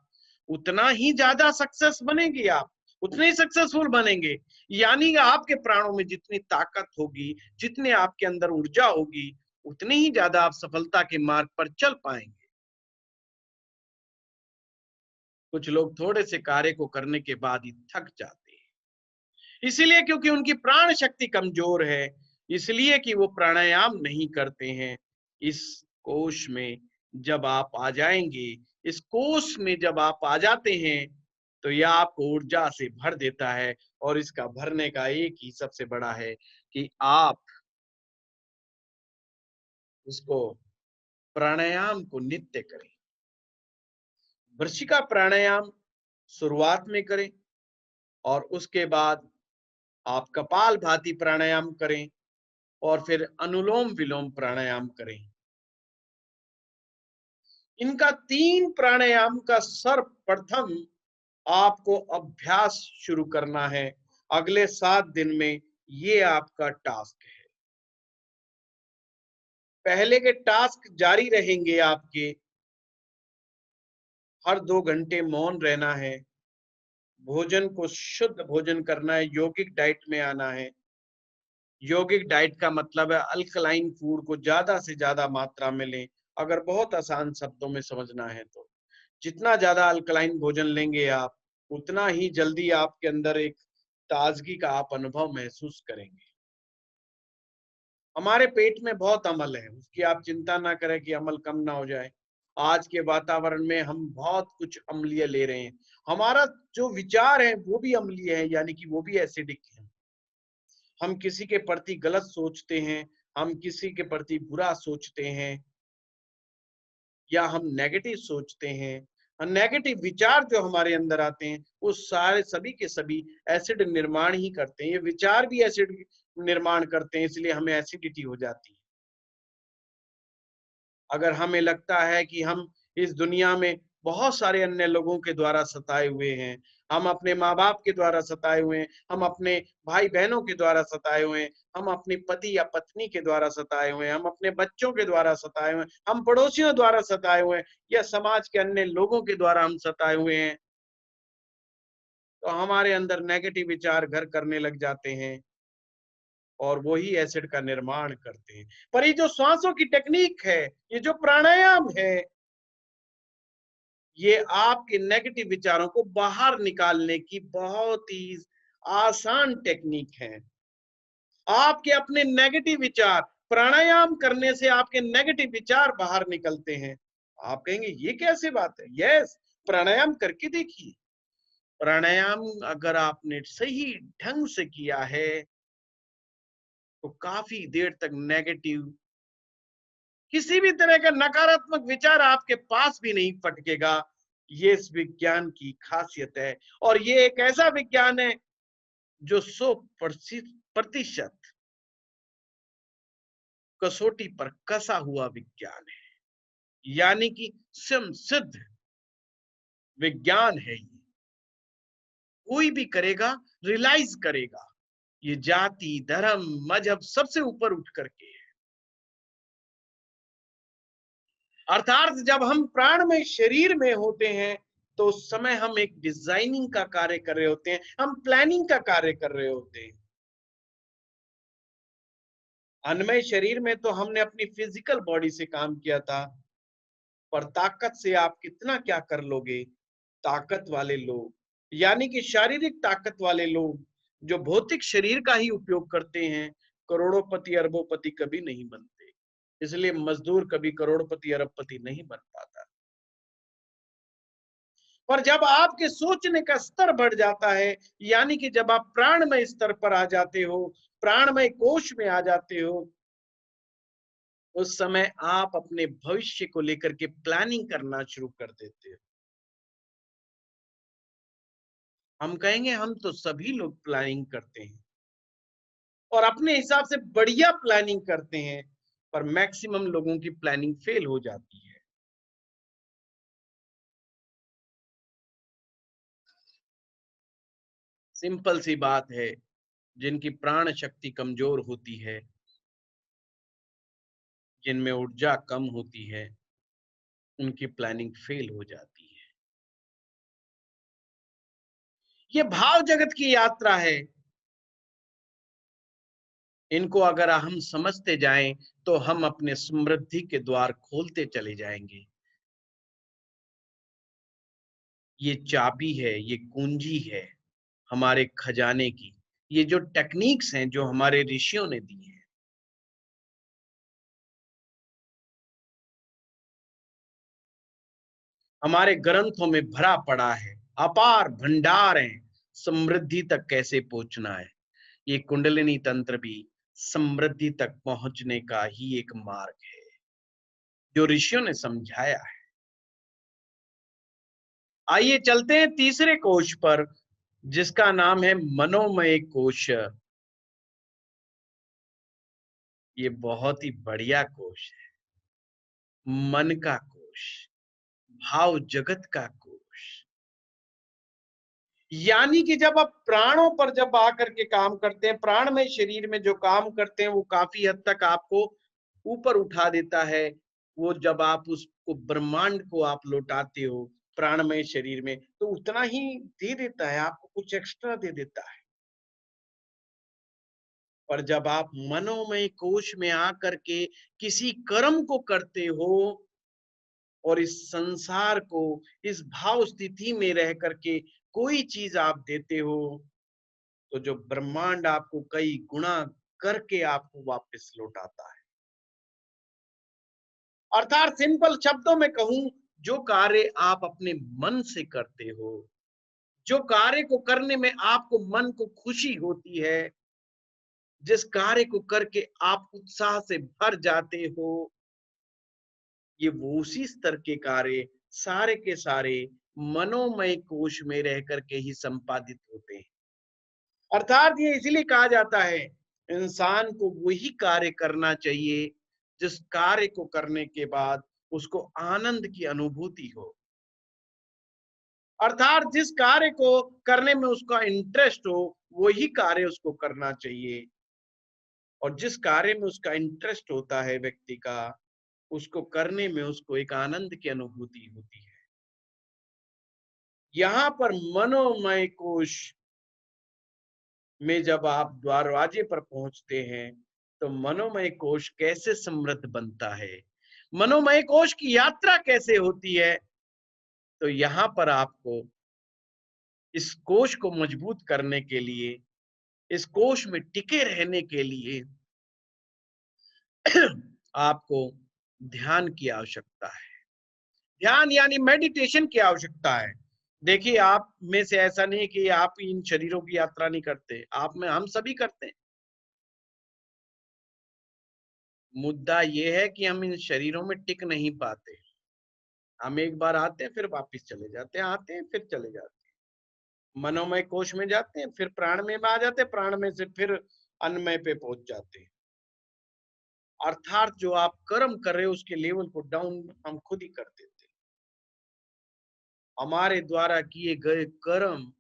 उतना ही ज्यादा सक्सेस बनेंगे आप, उतने ही सक्सेसफुल बनेंगे। यानी कि आपके प्राणों में जितनी ताकत होगी, जितने आपके अंदर ऊर्जा होगी, उतनी ही ज्यादा आप सफलता के मार्ग पर चल पाएंगे। कुछ लोग थोड़े से कार्य को करने के बाद ही थक जाते हैं, इसीलिए क्योंकि उनकी प्राण शक्ति कमजोर है, इसलिए कि वो प्राणायाम नहीं करते हैं। इस कोष में जब आप आ जाएंगे, इस कोष में जब आप आ जाते हैं, तो यह आपको ऊर्जा से भर देता है। और इसका भरने का एक ही सबसे बड़ा है कि आप उसको प्राणायाम को नित्य करें। वृश्चिका प्राणायाम शुरुआत में करें, और उसके बाद आप कपालभाति प्राणायाम करें और फिर अनुलोम विलोम प्राणायाम करें। इनका 3 प्राणायाम का सर्वप्रथम आपको अभ्यास शुरू करना है। अगले 7 दिन में ये आपका टास्क है। पहले के टास्क जारी रहेंगे आपके। हर 2 घंटे मौन रहना है, भोजन को शुद्ध भोजन करना है, यौगिक डाइट में आना है। यौगिक डाइट का मतलब है अल्कलाइन फूड को ज्यादा से ज्यादा मात्रा में लें। अगर बहुत आसान शब्दों में समझना है तो जितना ज्यादा अल्कलाइन भोजन लेंगे आप, उतना ही जल्दी आपके अंदर एक ताजगी का आप अनुभव महसूस करेंगे। हमारे पेट में बहुत अम्ल है, उसकी आप चिंता ना करें कि अम्ल कम ना हो जाए। आज के वातावरण में हम बहुत कुछ अम्लीय ले रहे हैं। हमारा जो विचार है वो भी अम्लीय है, यानी कि वो भी एसिडिक है। हम किसी के प्रति गलत सोचते हैं, हम किसी के प्रति बुरा सोचते हैं, या हम नेगेटिव सोचते हैं। नेगेटिव विचार जो हमारे अंदर आते हैं वो सारे सभी के सभी एसिड निर्माण ही करते हैं। ये विचार भी एसिड निर्माण करते हैं, इसलिए हमें एसिडिटी हो जाती है। अगर हमें लगता है कि हम इस दुनिया में बहुत सारे अन्य लोगों के द्वारा सताए हुए हैं, हम अपने माँ बाप के द्वारा सताए हुए हैं, हम अपने भाई बहनों के द्वारा सताए हुए हैं, हम अपनी पति या पत्नी के द्वारा सताए हुए हैं, हम अपने बच्चों के द्वारा सताए हुए हैं, हम पड़ोसियों द्वारा सताए हुए हैं, या समाज के अन्य लोगों के द्वारा हम सताए हुए हैं, तो हमारे अंदर नेगेटिव विचार घर करने लग जाते हैं और वही एसिड का निर्माण करते हैं। पर ये जो श्वासों की टेक्निक है, ये जो प्राणायाम है, ये आपके नेगेटिव विचारों को बाहर निकालने की बहुत ही आसान टेक्निक है। आपके अपने नेगेटिव विचार, प्राणायाम करने से आपके नेगेटिव विचार बाहर निकलते हैं। आप कहेंगे ये कैसे बात है? यस, प्राणायाम करके देखिए। प्राणायाम अगर आपने सही ढंग से किया है तो काफी देर तक नेगेटिव, किसी भी तरह का नकारात्मक विचार आपके पास भी नहीं फटकेगा। ये इस विज्ञान की खासियत है, और ये एक ऐसा विज्ञान है जो 100% कसौटी पर कसा हुआ विज्ञान है, यानी कि स्वयं सिद्ध विज्ञान है। ये कोई भी करेगा, रियलाइज करेगा, ये जाति धर्म मजहब सबसे ऊपर उठ करके है। अर्थात जब हम प्राणमय शरीर में होते हैं तो उस समय हम एक डिजाइनिंग का कार्य कर रहे होते हैं, हम प्लानिंग का कार्य कर रहे होते हैं। अन्नमय शरीर में तो हमने अपनी फिजिकल बॉडी से काम किया था, पर ताकत से आप कितना क्या कर लोगे। ताकत वाले लोग, यानी कि शारीरिक ताकत वाले लोग जो भौतिक शरीर का ही उपयोग करते हैं, करोड़ोंपति अरबोंपति कभी नहीं बनते। इसलिए मजदूर कभी करोड़पति अरबपति नहीं बन पाता। पर जब आपके सोचने का स्तर बढ़ जाता है, यानी कि जब आप प्राणमय स्तर पर आ जाते हो, प्राणमय कोश में आ जाते हो, उस समय आप अपने भविष्य को लेकर के प्लानिंग करना शुरू कर देते हो। हम कहेंगे हम तो सभी लोग प्लानिंग करते हैं और अपने हिसाब से बढ़िया प्लानिंग करते हैं, पर मैक्सिमम लोगों की प्लानिंग फेल हो जाती है। सिंपल सी बात है, जिनकी प्राण शक्ति कमजोर होती है, जिनमें ऊर्जा कम होती है, उनकी प्लानिंग फेल हो जाती है। ये भाव जगत की यात्रा है। इनको अगर हम समझते जाएं तो हम अपने समृद्धि के द्वार खोलते चले जाएंगे। ये चाबी है, ये कुंजी है हमारे खजाने की। ये जो टेक्निक्स हैं जो हमारे ऋषियों ने दी हैं, हमारे ग्रंथों में भरा पड़ा है, अपार भंडार है। समृद्धि तक कैसे पहुंचना है, ये कुंडलिनी तंत्र भी समृद्धि तक पहुंचने का ही एक मार्ग है जो ऋषियों ने समझाया है। आइए चलते हैं तीसरे कोश पर, जिसका नाम है मनोमय कोश। ये बहुत ही बढ़िया कोश है। मन का कोश, भाव जगत का कोश। यानी कि जब आप प्राणों पर जब आकर के काम करते हैं, प्राण में शरीर में जो काम करते हैं, वो काफी हद तक आपको ऊपर उठा देता है। वो जब आप उसको ब्रह्मांड को आप लौटाते हो प्राणमय शरीर में, तो उतना ही दे देता है, आपको कुछ एक्स्ट्रा दे देता है। पर जब आप मनोमय कोश में आकर के किसी कर्म को करते हो और इस संसार को इस भाव स्थिति में रह करके कोई चीज आप देते हो, तो जो ब्रह्मांड आपको कई गुना करके आपको वापस लौटाता है। अर्थात सिंपल शब्दों में कहूं, जो कार्य आप अपने मन से करते हो, जो कार्य को करने में आपको मन को खुशी होती है, जिस कार्य को करके आप उत्साह से भर जाते हो, ये वो उसी स्तर के कार्य सारे के सारे मनोमय कोश में रह करके ही संपादित होते हैं। अर्थात ये इसीलिए कहा जाता है, इंसान को वही कार्य करना चाहिए जिस कार्य को करने के बाद उसको आनंद की अनुभूति हो। अर्थात जिस कार्य को करने में उसका इंटरेस्ट हो, वही कार्य उसको करना चाहिए। और जिस कार्य में उसका इंटरेस्ट होता है व्यक्ति का, उसको करने में उसको एक आनंद की अनुभूति होती है। यहाँ पर मनोमय कोश में जब आप दरवाजे पर पहुंचते हैं, तो मनोमय कोश कैसे समृद्ध बनता है, मनोमय कोश की यात्रा कैसे होती है, तो यहाँ पर आपको इस कोश को मजबूत करने के लिए, इस कोश में टिके रहने के लिए आपको ध्यान की आवश्यकता है। ध्यान यानी मेडिटेशन की आवश्यकता है। देखिए, आप में से ऐसा नहीं कि आप इन शरीरों की यात्रा नहीं करते, आप में हम सभी करते हैं। मुद्दा ये है कि हम इन शरीरों में टिक नहीं पाते। हम एक बार आते हैं, फिर वापस चले जाते हैं, आते हैं, फिर चले जाते हैं। मनोमय कोश में जाते हैं, फिर प्राणमय में आ जाते हैं, प्राणमय से फिर अन्नमय पे पहुंच जाते हैं। अर्थात जो आप कर्म कर रहे हो, उसके लेवल को डाउन हम खुद ही कर देते हैं। हमारे द्वारा किए गए कर्म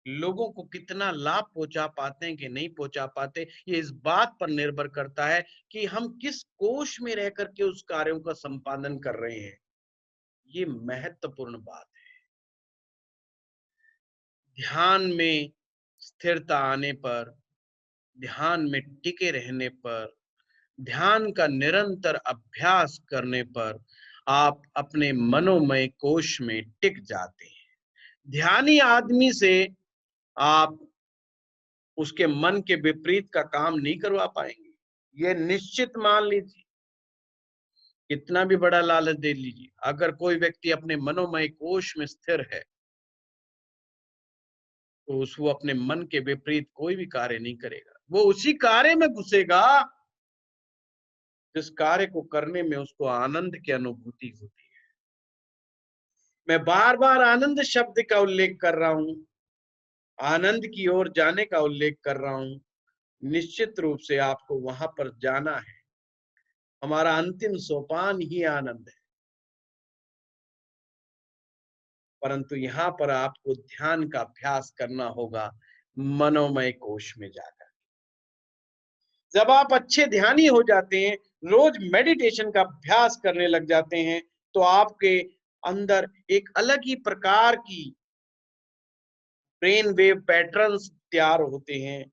लोगों को कितना लाभ पहुंचा पाते हैं कि नहीं पहुंचा पाते, ये इस बात पर निर्भर करता है कि हम किस कोश में रह करके उस कार्यों का संपादन कर रहे हैं। ये महत्वपूर्ण बात है। ध्यान में स्थिरता आने पर, ध्यान में टिके रहने पर, ध्यान का निरंतर अभ्यास करने पर आप अपने मनोमय कोश में टिक जाते हैं। ध्यानी आदमी से आप उसके मन के विपरीत का काम नहीं करवा पाएंगे, ये निश्चित मान लीजिए। कितना भी बड़ा लालच दे लीजिए, अगर कोई व्यक्ति अपने मनोमय कोश में स्थिर है, तो वो अपने मन के विपरीत कोई भी कार्य नहीं करेगा। वो उसी कार्य में घुसेगा जिस कार्य को करने में उसको आनंद की अनुभूति होती है। मैं बार बार आनंद शब्द का उल्लेख कर रहा हूं, आनंद की ओर जाने का उल्लेख कर रहा हूं। निश्चित रूप से आपको वहां पर जाना है। हमारा अंतिम सोपान ही आनंद है। परंतु यहाँ पर आपको ध्यान का अभ्यास करना होगा मनोमय कोश में जाकर। जब आप अच्छे ध्यानी हो जाते हैं, रोज मेडिटेशन का अभ्यास करने लग जाते हैं, तो आपके अंदर एक अलग ही प्रकार की ब्रेन वेव पैटर्न्स तैयार होते हैं।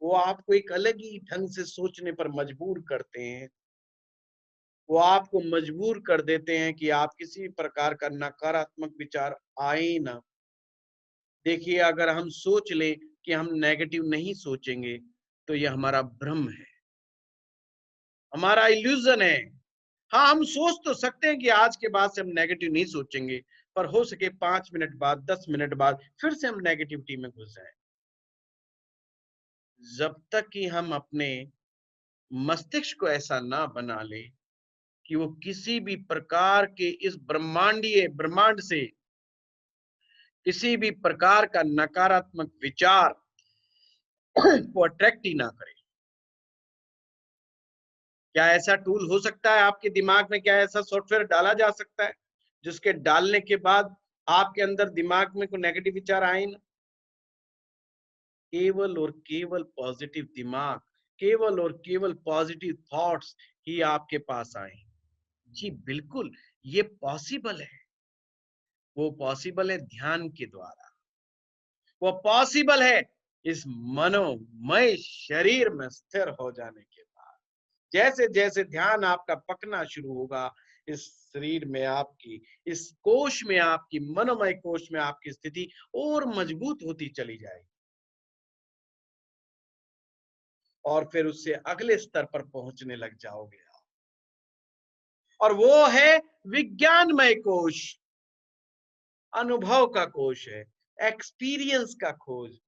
वो आपको एक अलग ही ढंग से सोचने पर मजबूर करते हैं। वो आपको मजबूर कर देते हैं कि आप किसी प्रकार का नकारात्मक विचार आए ही ना। देखिए, अगर हम सोच लें कि हम नेगेटिव नहीं सोचेंगे, तो ये हमारा भ्रम है, हमारा इल्यूजन है। हाँ, हम सोच तो सकते हैं कि आज के बाद से हम नेगेटिव नहीं सोचेंगे, पर हो सके 5 मिनट बाद, 10 मिनट बाद फिर से हम नेगेटिविटी में घुस जाएं। जब तक कि हम अपने मस्तिष्क को ऐसा ना बना ले कि वो किसी भी प्रकार के इस ब्रह्मांड से किसी भी प्रकार का नकारात्मक विचार को अट्रैक्ट ही ना करे। क्या ऐसा टूल हो सकता है आपके दिमाग में? क्या ऐसा सॉफ्टवेयर डाला जा सकता है जिसके डालने के बाद आपके अंदर दिमाग में कोई नेगेटिव विचार आए ना? केवल और केवल पॉजिटिव दिमाग, केवल और केवल पॉजिटिव थॉट्स ही आपके पास आए। जी बिल्कुल, ये पॉसिबल है। वो पॉसिबल है ध्यान के द्वारा, वो पॉसिबल है इस मनोमय शरीर में स्थिर हो जाने के बाद। जैसे जैसे ध्यान आपका पकना शुरू होगा, इस शरीर में आपकी, इस कोश में आपकी, मनोमय कोश में आपकी स्थिति और मजबूत होती चली जाएगी, और फिर उससे अगले स्तर पर पहुंचने लग जाओगे आप। और वो है विज्ञानमय कोश, अनुभव का कोश है, एक्सपीरियंस का खोज।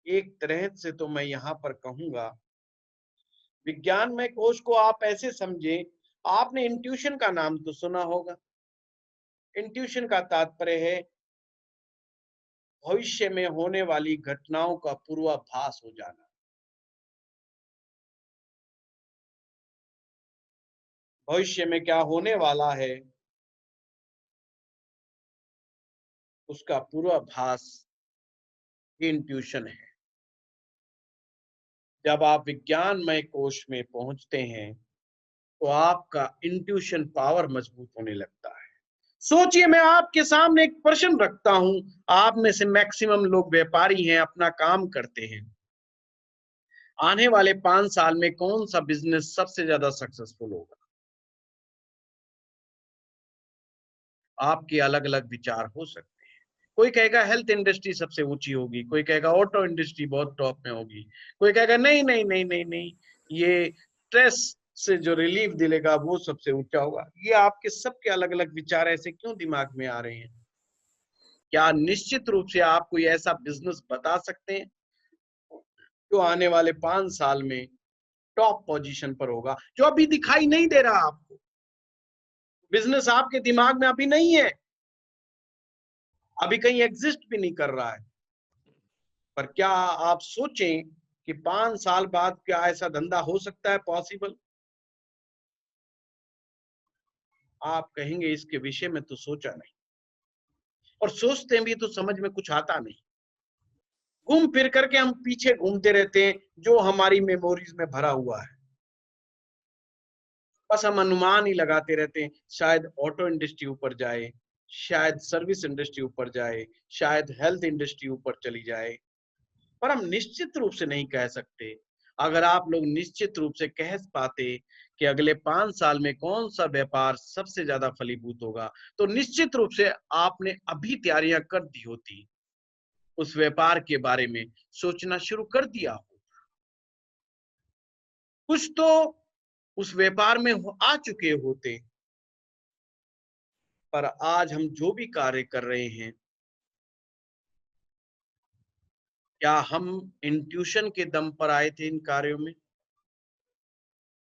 एक तरह से तो मैं यहां पर कहूंगा, विज्ञानमय कोश को आप ऐसे समझें, आपने इंट्यूशन का नाम तो सुना होगा। इंट्यूशन का तात्पर्य है भविष्य में होने वाली घटनाओं का पूर्वाभास हो जाना। भविष्य में क्या होने वाला है उसका पूर्वाभास इंट्यूशन है। जब आप विज्ञानमय कोश में पहुंचते हैं तो आपका इंट्यूशन पावर मजबूत होने लगता है। सोचिए, मैं आपके सामने एक प्रश्न रखता हूं, आप में से मैक्सिमम लोग व्यापारी हैं, अपना काम करते हैं। आने वाले 5 साल में कौन सा बिजनेस सबसे ज्यादा सक्सेसफुल होगा? आपके अलग अलग विचार हो सकते हैं। कोई कहेगा हेल्थ इंडस्ट्री सबसे ऊंची होगी, कोई कहेगा ऑटो इंडस्ट्री बहुत टॉप में होगी, कोई कहेगा नहीं नहीं नहीं नहीं नहीं, ये स्ट्रेस से जो रिलीफ दिलेगा वो सबसे ऊंचा होगा। ये आपके सबके अलग अलग विचार ऐसे क्यों दिमाग में आ रहे हैं? क्या निश्चित रूप से आप कोई ऐसा बिजनेस बता सकते हैं जो आने वाले 5 साल में टॉप पोजीशन पर होगा, जो अभी दिखाई नहीं दे रहा आपको? बिजनेस आपके दिमाग में अभी नहीं है, अभी कहीं एग्जिस्ट भी नहीं कर रहा है, पर क्या आप सोचें कि 5 साल बाद क्या ऐसा धंधा हो सकता है पॉसिबल? आप कहेंगे इसके विषय में तो सोचा नहीं, और सोचते भी तो समझ में कुछ आता नहीं। घूम फिर करके हम पीछे घूमते रहते हैं जो हमारी मेमोरीज में भरा हुआ है। बस हम अनुमान ही लगाते रहते हैं, शायद ऑटो इंडस्ट्री ऊपर जाए, शायद सर्विस इंडस्ट्री ऊपर जाए, शायद हेल्थ इंडस्ट्री ऊपर चली जाए, पर हम निश्चित रूप से नहीं कह सकते। अगर आप लोग निश्चित रूप से कह पाते कि अगले 5 साल में कौन सा व्यापार सबसे ज्यादा फलीभूत होगा, तो निश्चित रूप से आपने अभी तैयारियां कर दी होती, उस व्यापार के बारे में सोचना शुरू कर दिया हो। कुछ तो उस व्यापार में आ चुके होते, पर आज हम जो भी कार्य कर रहे हैं, क्या हम इंट्यूशन के दम पर आए थे इन कार्यों में?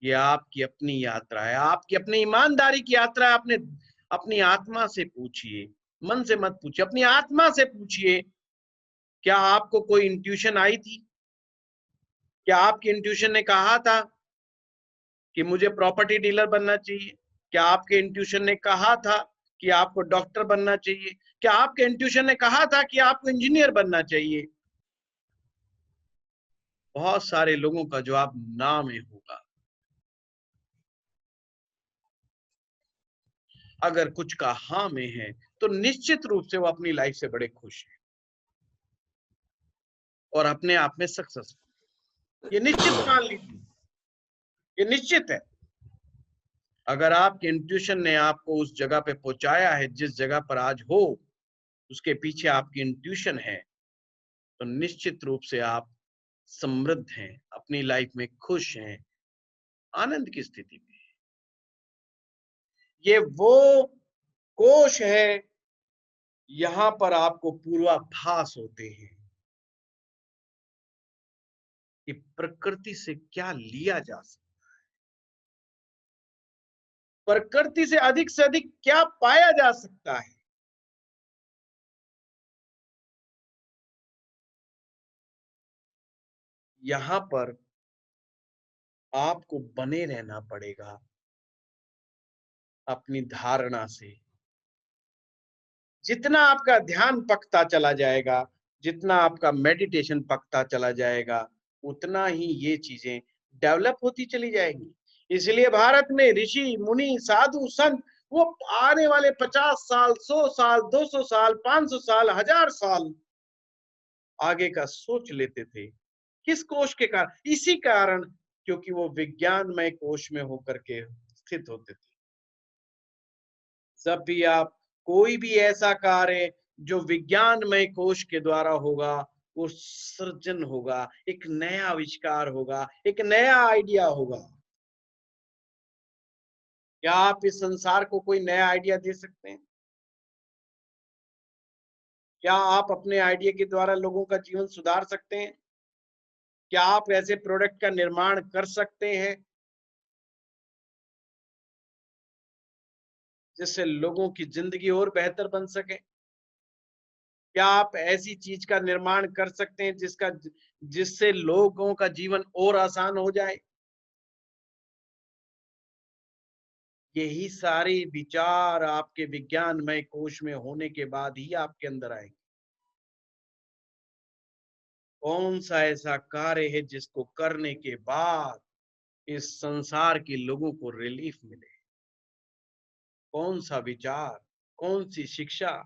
ये आपकी अपनी यात्रा है, आपकी अपनी ईमानदारी की यात्रा है। आपने अपनी आत्मा से पूछिए, मन से मत पूछिए, अपनी आत्मा से पूछिए, क्या आपको कोई इंट्यूशन आई थी? क्या आपकी इंट्यूशन ने कहा था कि मुझे प्रॉपर्टी डीलर बनना चाहिए? क्या आपके इंट्यूशन ने कहा था कि आपको डॉक्टर बनना चाहिए? क्या आपके इंट्यूशन ने कहा था कि आपको इंजीनियर बनना चाहिए? बहुत सारे लोगों का जवाब ना में होगा। अगर कुछ का हाँ में है तो निश्चित रूप से वो अपनी लाइफ से बड़े खुश हैं और अपने आप में सक्सेसफुल। ये निश्चित मान लीजिए, ये निश्चित है। अगर आपके इंट्यूशन ने आपको उस जगह पे पहुंचाया है जिस जगह पर आज हो, उसके पीछे आपकी इंट्यूशन है, तो निश्चित रूप से आप समृद्ध हैं, अपनी लाइफ में खुश हैं, आनंद की स्थिति में। ये वो कोश है, यहां पर आपको पूर्वाभास होते हैं कि प्रकृति से क्या लिया जा सकता है, प्रकृति से अधिक क्या पाया जा सकता है। यहाँ पर आपको बने रहना पड़ेगा अपनी धारणा से। जितना आपका ध्यान पकता चला जाएगा, जितना आपका मेडिटेशन पकता चला जाएगा, उतना ही ये चीजें डेवलप होती चली जाएंगी। इसलिए भारत में ऋषि मुनि साधु संत वो आने वाले 50 साल, 100 साल, 200 साल, 500 साल, 1000 साल आगे का सोच लेते थे। किस कोश के कारण? इसी कारण, क्योंकि वो विज्ञानमय कोश में होकर के स्थित होते थे। जब भी आप कोई भी ऐसा कार्य जो विज्ञानमय कोश के द्वारा होगा, वो सृजन होगा, एक नया आविष्कार होगा, एक नया आइडिया होगा। क्या आप इस संसार को कोई नया आइडिया दे सकते हैं? क्या आप अपने आइडिया के द्वारा लोगों का जीवन सुधार सकते हैं? क्या आप ऐसे प्रोडक्ट का निर्माण कर सकते हैं जिससे लोगों की जिंदगी और बेहतर बन सके? क्या आप ऐसी चीज का निर्माण कर सकते हैं जिससे लोगों का जीवन और आसान हो जाए? यही सारे विचार आपके विज्ञानमय कोश में होने के बाद ही आपके अंदर आएंगे। कौन सा ऐसा कार्य है जिसको करने के बाद इस संसार के लोगों को रिलीफ मिले? कौन सा विचार, कौन सी शिक्षा,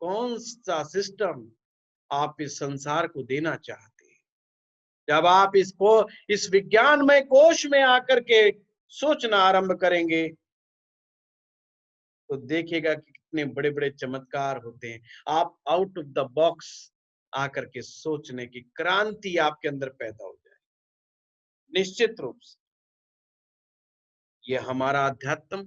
कौन सा सिस्टम आप इस संसार को देना चाहते हैं? जब आप इस विज्ञानमय कोश में आकर के सोचना आरंभ करेंगे, तो देखिएगा कि कितने बड़े बड़े चमत्कार होते हैं। आप आउट ऑफ द बॉक्स आकर के सोचने की क्रांति आपके अंदर पैदा हो जाए। निश्चित रूप से ये हमारा अध्यात्म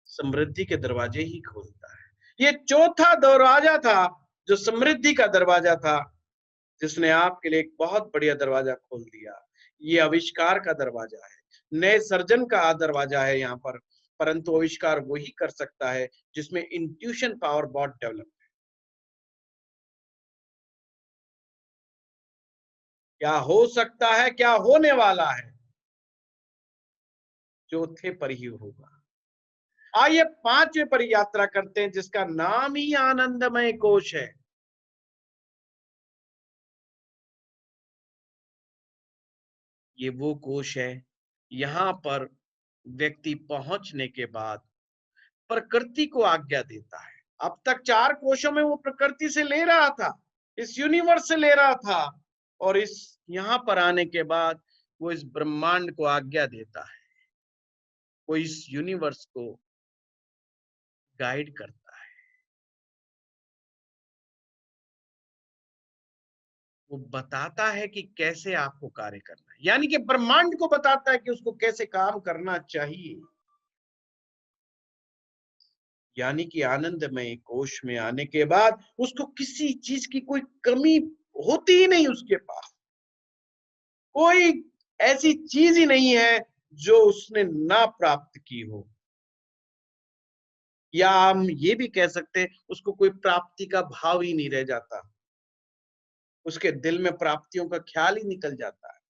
समृद्धि के दरवाजे ही खोलता है। ये चौथा दरवाजा था जो समृद्धि का दरवाजा था, जिसने आपके लिए एक बहुत बढ़िया दरवाजा खोल दिया। ये आविष्कार का दरवाजा है, नए सर्जन का दरवाजा है यहाँ पर। परंतु आविष्कार वही कर सकता है जिसमें इंट्यूशन पावर बहुत डेवलप। क्या हो सकता है, क्या होने वाला है, चौथे पर ही होगा। आइए पांचवें पर यात्रा करते हैं, जिसका नाम ही आनंदमय कोश है। ये वो कोश है, यहाँ पर व्यक्ति पहुंचने के बाद प्रकृति को आज्ञा देता है। अब तक 4 कोशों में वो प्रकृति से ले रहा था, इस यूनिवर्स से ले रहा था, और इस यहाँ पर आने के बाद वो इस ब्रह्मांड को आज्ञा देता है। वो इस यूनिवर्स को गाइड करता है। वो बताता है कि कैसे आपको कार्य करना है, यानी कि ब्रह्मांड को बताता है कि उसको कैसे काम करना चाहिए। यानी कि आनंदमय कोश में आने के बाद उसको किसी चीज की कोई कमी होती ही नहीं। उसके पास कोई ऐसी चीज ही नहीं है जो उसने ना प्राप्त की हो, या हम ये भी कह सकते हैं उसको कोई प्राप्ति का भाव ही नहीं रह जाता। उसके दिल में प्राप्तियों का ख्याल ही निकल जाता है।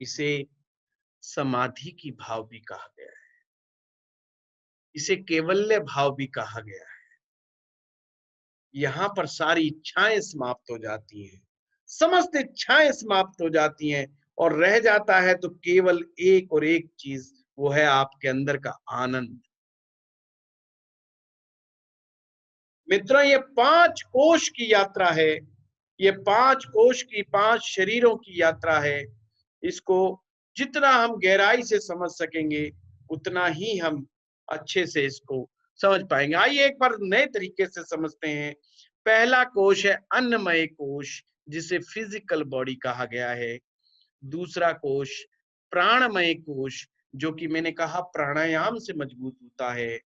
इसे समाधि की भाव भी कहा गया है, इसे केवल्य भाव भी कहा गया है। यहाँ पर सारी इच्छाएं समाप्त हो जाती हैं, समस्त इच्छाएं समाप्त हो जाती हैं, और रह जाता है तो केवल एक और एक चीज, वो है आपके अंदर का आनंद। मित्रों, ये 5 कोश की यात्रा है, ये 5 कोश की 5 शरीरों की यात्रा है। इसको जितना हम गहराई से समझ सकेंगे, उतना ही हम अच्छे से इसको समझ पाएंगे। आइए एक बार नए तरीके से समझते हैं। पहला कोश है अन्नमय कोश, जिसे फिजिकल बॉडी कहा गया है। दूसरा कोश प्राणमय कोश, जो कि मैंने कहा प्राणायाम से मजबूत होता है।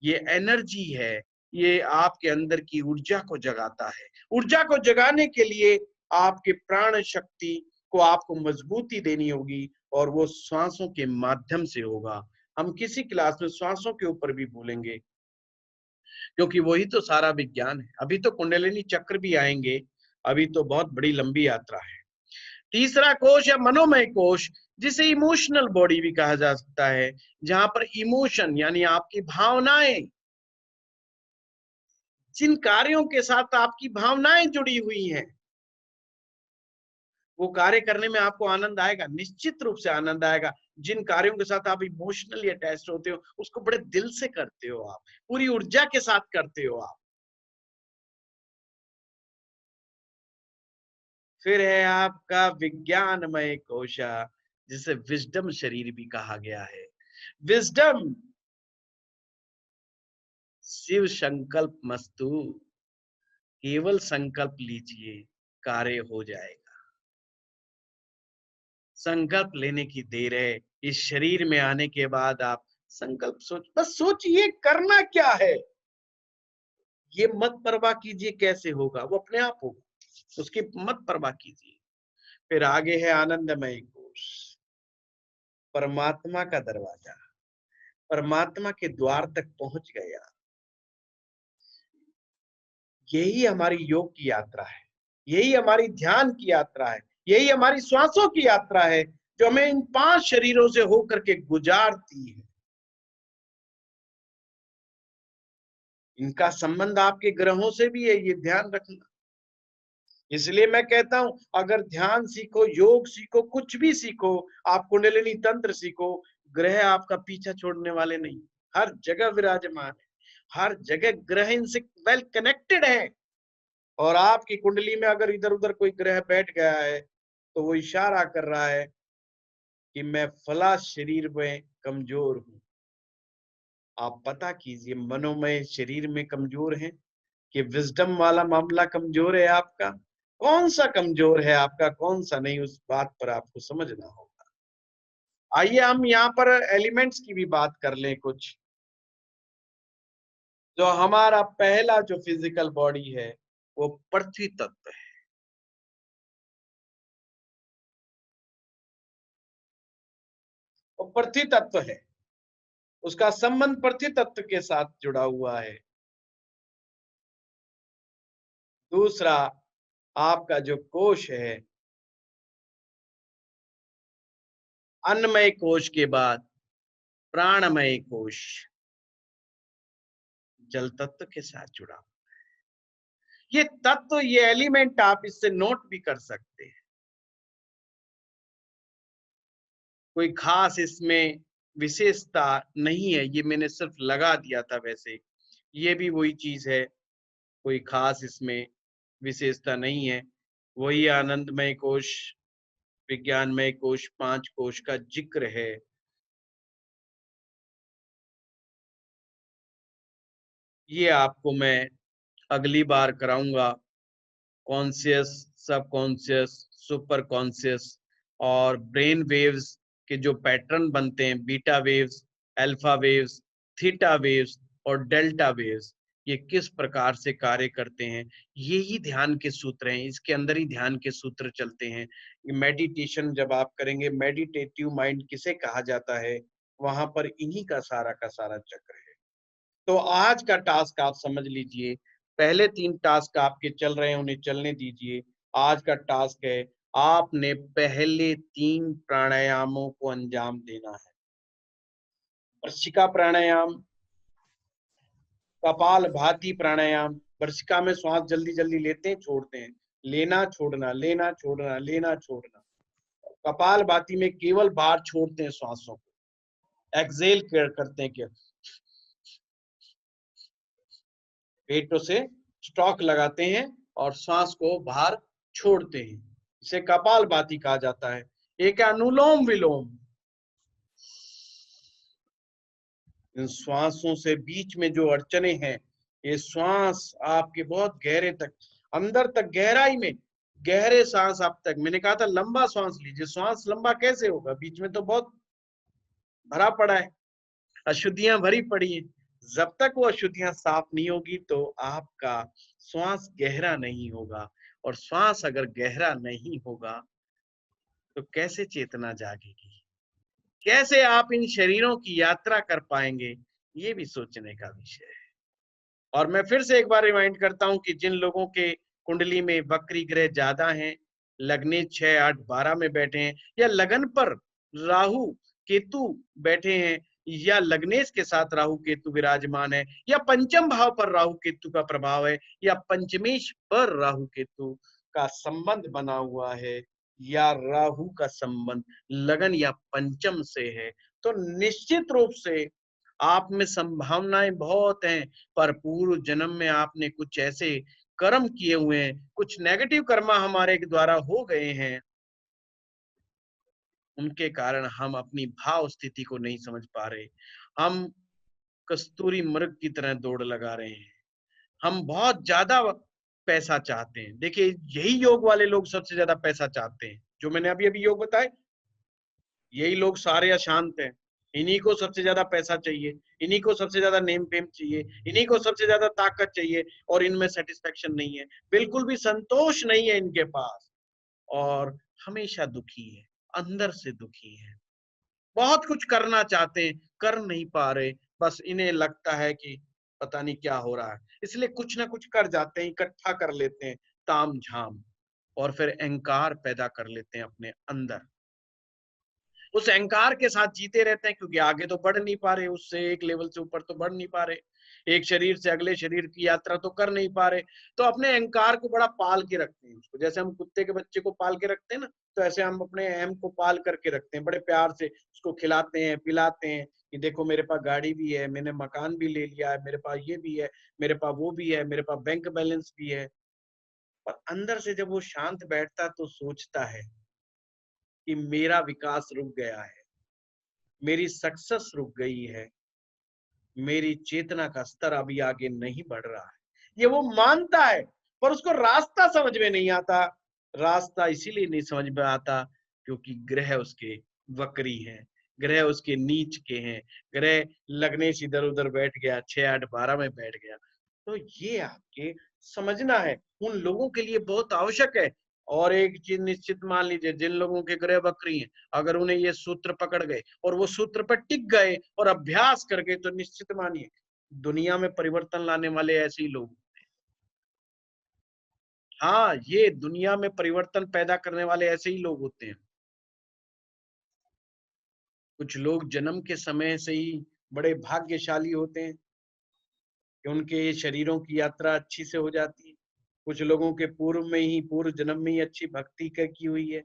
ये एनर्जी है, ये आपके अंदर की ऊर्जा को जगाता है। ऊर्जा को जगाने के लिए आपके प्राण शक्ति को आपको मजबूती देनी होगी, और वो श्वासों के माध्यम से होगा। हम किसी क्लास में श्वासों के ऊपर भी बोलेंगे, क्योंकि वही तो सारा विज्ञान है। अभी तो कुंडलिनी चक्र भी आएंगे, अभी तो बहुत बड़ी लंबी यात्रा है। तीसरा कोश है मनोमय कोश, जिसे इमोशनल बॉडी भी कहा जा सकता है, जहां पर इमोशन यानी आपकी भावनाएं, जिन कार्यों के साथ आपकी भावनाएं जुड़ी हुई हैं, वो कार्य करने में आपको आनंद आएगा, निश्चित रूप से आनंद आएगा। जिन कार्यों के साथ आप इमोशनली अटैच्ड होते हो, उसको बड़े दिल से करते हो, आप पूरी ऊर्जा के साथ करते हो आप। फिर है आपका विज्ञानमय कोशा, जिसे विजडम शरीर भी कहा गया है। विजडम, शिव संकल्प मस्तु, केवल संकल्प लीजिए, कार्य हो जाएगा। संकल्प लेने की देर है। इस शरीर में आने के बाद आप संकल्प बस सोचिए करना क्या है, ये मत परवाह कीजिए कैसे होगा, वो अपने आप होगा, उसकी मत परवाह कीजिए। फिर आगे है आनंदमय कोश, परमात्मा का दरवाजा, परमात्मा के द्वार तक पहुंच गया। यही हमारी योग की यात्रा है, यही हमारी ध्यान की यात्रा है, यही हमारी श्वासों की यात्रा है, जो हमें इन 5 शरीरों से होकर के गुजारती है। इनका संबंध आपके ग्रहों से भी है, ये ध्यान रखना। इसलिए मैं कहता हूं, अगर ध्यान सीखो, योग सीखो, कुछ भी सीखो, आप कुंडलिनी तंत्र सीखो, ग्रह आपका पीछा छोड़ने वाले नहीं, हर जगह विराजमान है, हर जगह ग्रह इनसे वेल कनेक्टेड है। और आपकी कुंडली में अगर इधर उधर कोई ग्रह बैठ गया है, तो वो इशारा कर रहा है कि मैं फला शरीर में कमजोर हूं। आप पता कीजिए, मनोमय शरीर में कमजोर है कि विजडम वाला मामला कमजोर है आपका, कौन सा कमजोर है आपका, कौन सा नहीं, उस बात पर आपको समझना होगा। आइए हम यहाँ पर एलिमेंट्स की भी बात कर लें कुछ। जो हमारा पहला जो फिजिकल बॉडी है, वो पृथ्वी तत्व है। वो पृथ्वी तत्व है, उसका संबंध पृथ्वी तत्व के साथ जुड़ा हुआ है। दूसरा, आपका जो कोश है, अन्नमय कोश के बाद प्राणमय कोश जल तत्व के साथ जुड़ा। ये तत्व, ये एलिमेंट आप इससे नोट भी कर सकते हैं। कोई खास इसमें विशेषता नहीं है, ये मैंने सिर्फ लगा दिया था वैसे। ये भी वही चीज है, कोई खास इसमें विशेषता नहीं है। वही आनंदमय कोश, विज्ञानमय कोश, 5 कोश का जिक्र है। ये आपको मैं अगली बार कराऊंगा। कॉन्शियस, सब कॉन्शियस, सुपर कॉन्शियस और ब्रेन वेव्स के जो पैटर्न बनते हैं, beta waves, alpha waves, theta waves और डेल्टा वेव्स, ये किस प्रकार से कार्य करते हैं, यही ध्यान के सूत्र हैं। इसके अंदर ही ध्यान के सूत्र चलते हैं। मेडिटेशन जब आप करेंगे, मेडिटेटिव माइंड किसे कहा जाता है, वहां पर इन्हीं का सारा चक्र है। तो आज का टास्क आप समझ लीजिए, पहले 3 टास्क आपके चल रहे हैं, उन्हें चलने दीजिए। आज का टास्क है, आपने पहले 3 प्राणायामों को अंजाम देना है। वर्षिका प्राणायाम, कपाल भाती प्राणायाम। वर्षिका में श्वास जल्दी जल्दी लेते हैं, छोड़ते हैं, लेना छोड़ना, लेना छोड़ना, लेना छोड़ना। कपाल भाती में केवल बाहर छोड़ते हैं श्वासों को, एक्सेल करते हैं, क्या पेटों से स्टॉक लगाते हैं और श्वास को बाहर छोड़ते हैं, इसे कपालभाति कहा जाता है। एक अनुलोम विलोम, इन श्वासों से बीच में जो अड़चने हैं, ये श्वास आपके बहुत गहरे तक, अंदर तक, गहराई में, गहरे सांस आप तक। मैंने कहा था लंबा श्वास लीजिए, श्वास लंबा कैसे होगा, बीच में तो बहुत भरा पड़ा है, अशुद्धियां भरी पड़ी है। जब तक वो अशुद्धियां साफ नहीं होगी, तो आपका श्वास गहरा नहीं होगा, और श्वास अगर गहरा नहीं होगा, तो कैसे चेतना जागेगी, कैसे आप इन शरीरों की यात्रा कर पाएंगे, ये भी सोचने का विषय है। और मैं फिर से एक बार रिमाइंड करता हूं कि जिन लोगों के कुंडली में वक्री ग्रह ज्यादा हैं, लग्ने 6, 8, 12 में बैठे हैं, या लगन पर राहु केतु बैठे हैं, या लग्नेश के साथ राहु केतु विराजमान है, या पंचम भाव पर राहु केतु का प्रभाव है, या पंचमेश पर राहु केतु का संबंध बना हुआ है, या राहु का संबंध लगन या पंचम से है, तो निश्चित रूप से आप में संभावनाएं बहुत हैं, पर पूर्व जन्म में आपने कुछ ऐसे कर्म किए हुए हैं, कुछ नेगेटिव कर्म हमारे द्वारा हो गए हैं, उनके कारण हम अपनी भाव स्थिति को नहीं समझ पा रहे। हम कस्तूरी मृग की तरह दौड़ लगा रहे हैं, हम बहुत ज्यादा पैसा चाहते हैं। देखिए, यही योग वाले लोग सबसे ज्यादा पैसा चाहते हैं, जो मैंने अभी अभी योग बताए, यही लोग सारे अशांत हैं। इन्हीं को सबसे ज्यादा पैसा चाहिए, इन्हीं को सबसे ज्यादा नेम फेम चाहिए, इन्हीं को सबसे ज्यादा ताकत चाहिए, और इनमें सेटिस्फेक्शन नहीं है, बिल्कुल भी संतोष नहीं है इनके पास, और हमेशा दुखी है, अंदर से दुखी है। बहुत कुछ करना चाहते हैं, कर नहीं पा रहे, बस इन्हें लगता है कि पता नहीं क्या हो रहा है, इसलिए कुछ ना कुछ कर जाते हैं, इकट्ठा कर लेते हैं ताम झाम, और फिर अहंकार पैदा कर लेते हैं अपने अंदर। उस अहंकार के साथ जीते रहते हैं, क्योंकि आगे तो बढ़ नहीं पा रहे, उससे एक लेवल से ऊपर तो बढ़ नहीं पा रहे, एक शरीर से अगले शरीर की यात्रा तो कर नहीं पा रहे, तो अपने अहंकार को बड़ा पाल के रखते हैं उसको। जैसे हम कुत्ते के बच्चे को पाल के रखते हैं ना, तो ऐसे हम अपने अहम को पाल करके रखते हैं, बड़े प्यार से उसको खिलाते हैं, पिलाते हैं, कि देखो मेरे पास गाड़ी भी है, मैंने मकान भी ले लिया है, मेरे पास ये भी है, मेरे पास वो भी है, मेरे पास बैंक बैलेंस भी है। और अंदर से जब वो शांत बैठता है तो सोचता है कि मेरा विकास रुक गया है, मेरी सक्सेस रुक गई है, मेरी चेतना का स्तर अभी आगे नहीं बढ़ रहा है, ये वो मानता है, पर उसको रास्ता समझ में नहीं आता। रास्ता इसीलिए नहीं समझ में आता क्योंकि ग्रह उसके वक्री हैं, ग्रह उसके नीच के हैं, ग्रह लगने से इधर उधर बैठ गया, 6, 8, 12 में बैठ गया। तो ये आपके समझना है, उन लोगों के लिए बहुत आवश्यक है। और एक चीज निश्चित मान लीजिए, जिन लोगों के ग्रह वक्री हैं, अगर उन्हें ये सूत्र पकड़ गए और वो सूत्र पर टिक गए और अभ्यास कर गए, तो निश्चित मानिए दुनिया में परिवर्तन लाने वाले ऐसे ही लोग। हाँ, ये दुनिया में परिवर्तन पैदा करने वाले ऐसे ही लोग होते हैं। कुछ लोग जन्म के समय से ही बड़े भाग्यशाली होते हैं कि उनके शरीरों की यात्रा अच्छी से हो जाती है। कुछ लोगों के पूर्व में ही, पूर्व जन्म में ही अच्छी भक्ति की हुई है,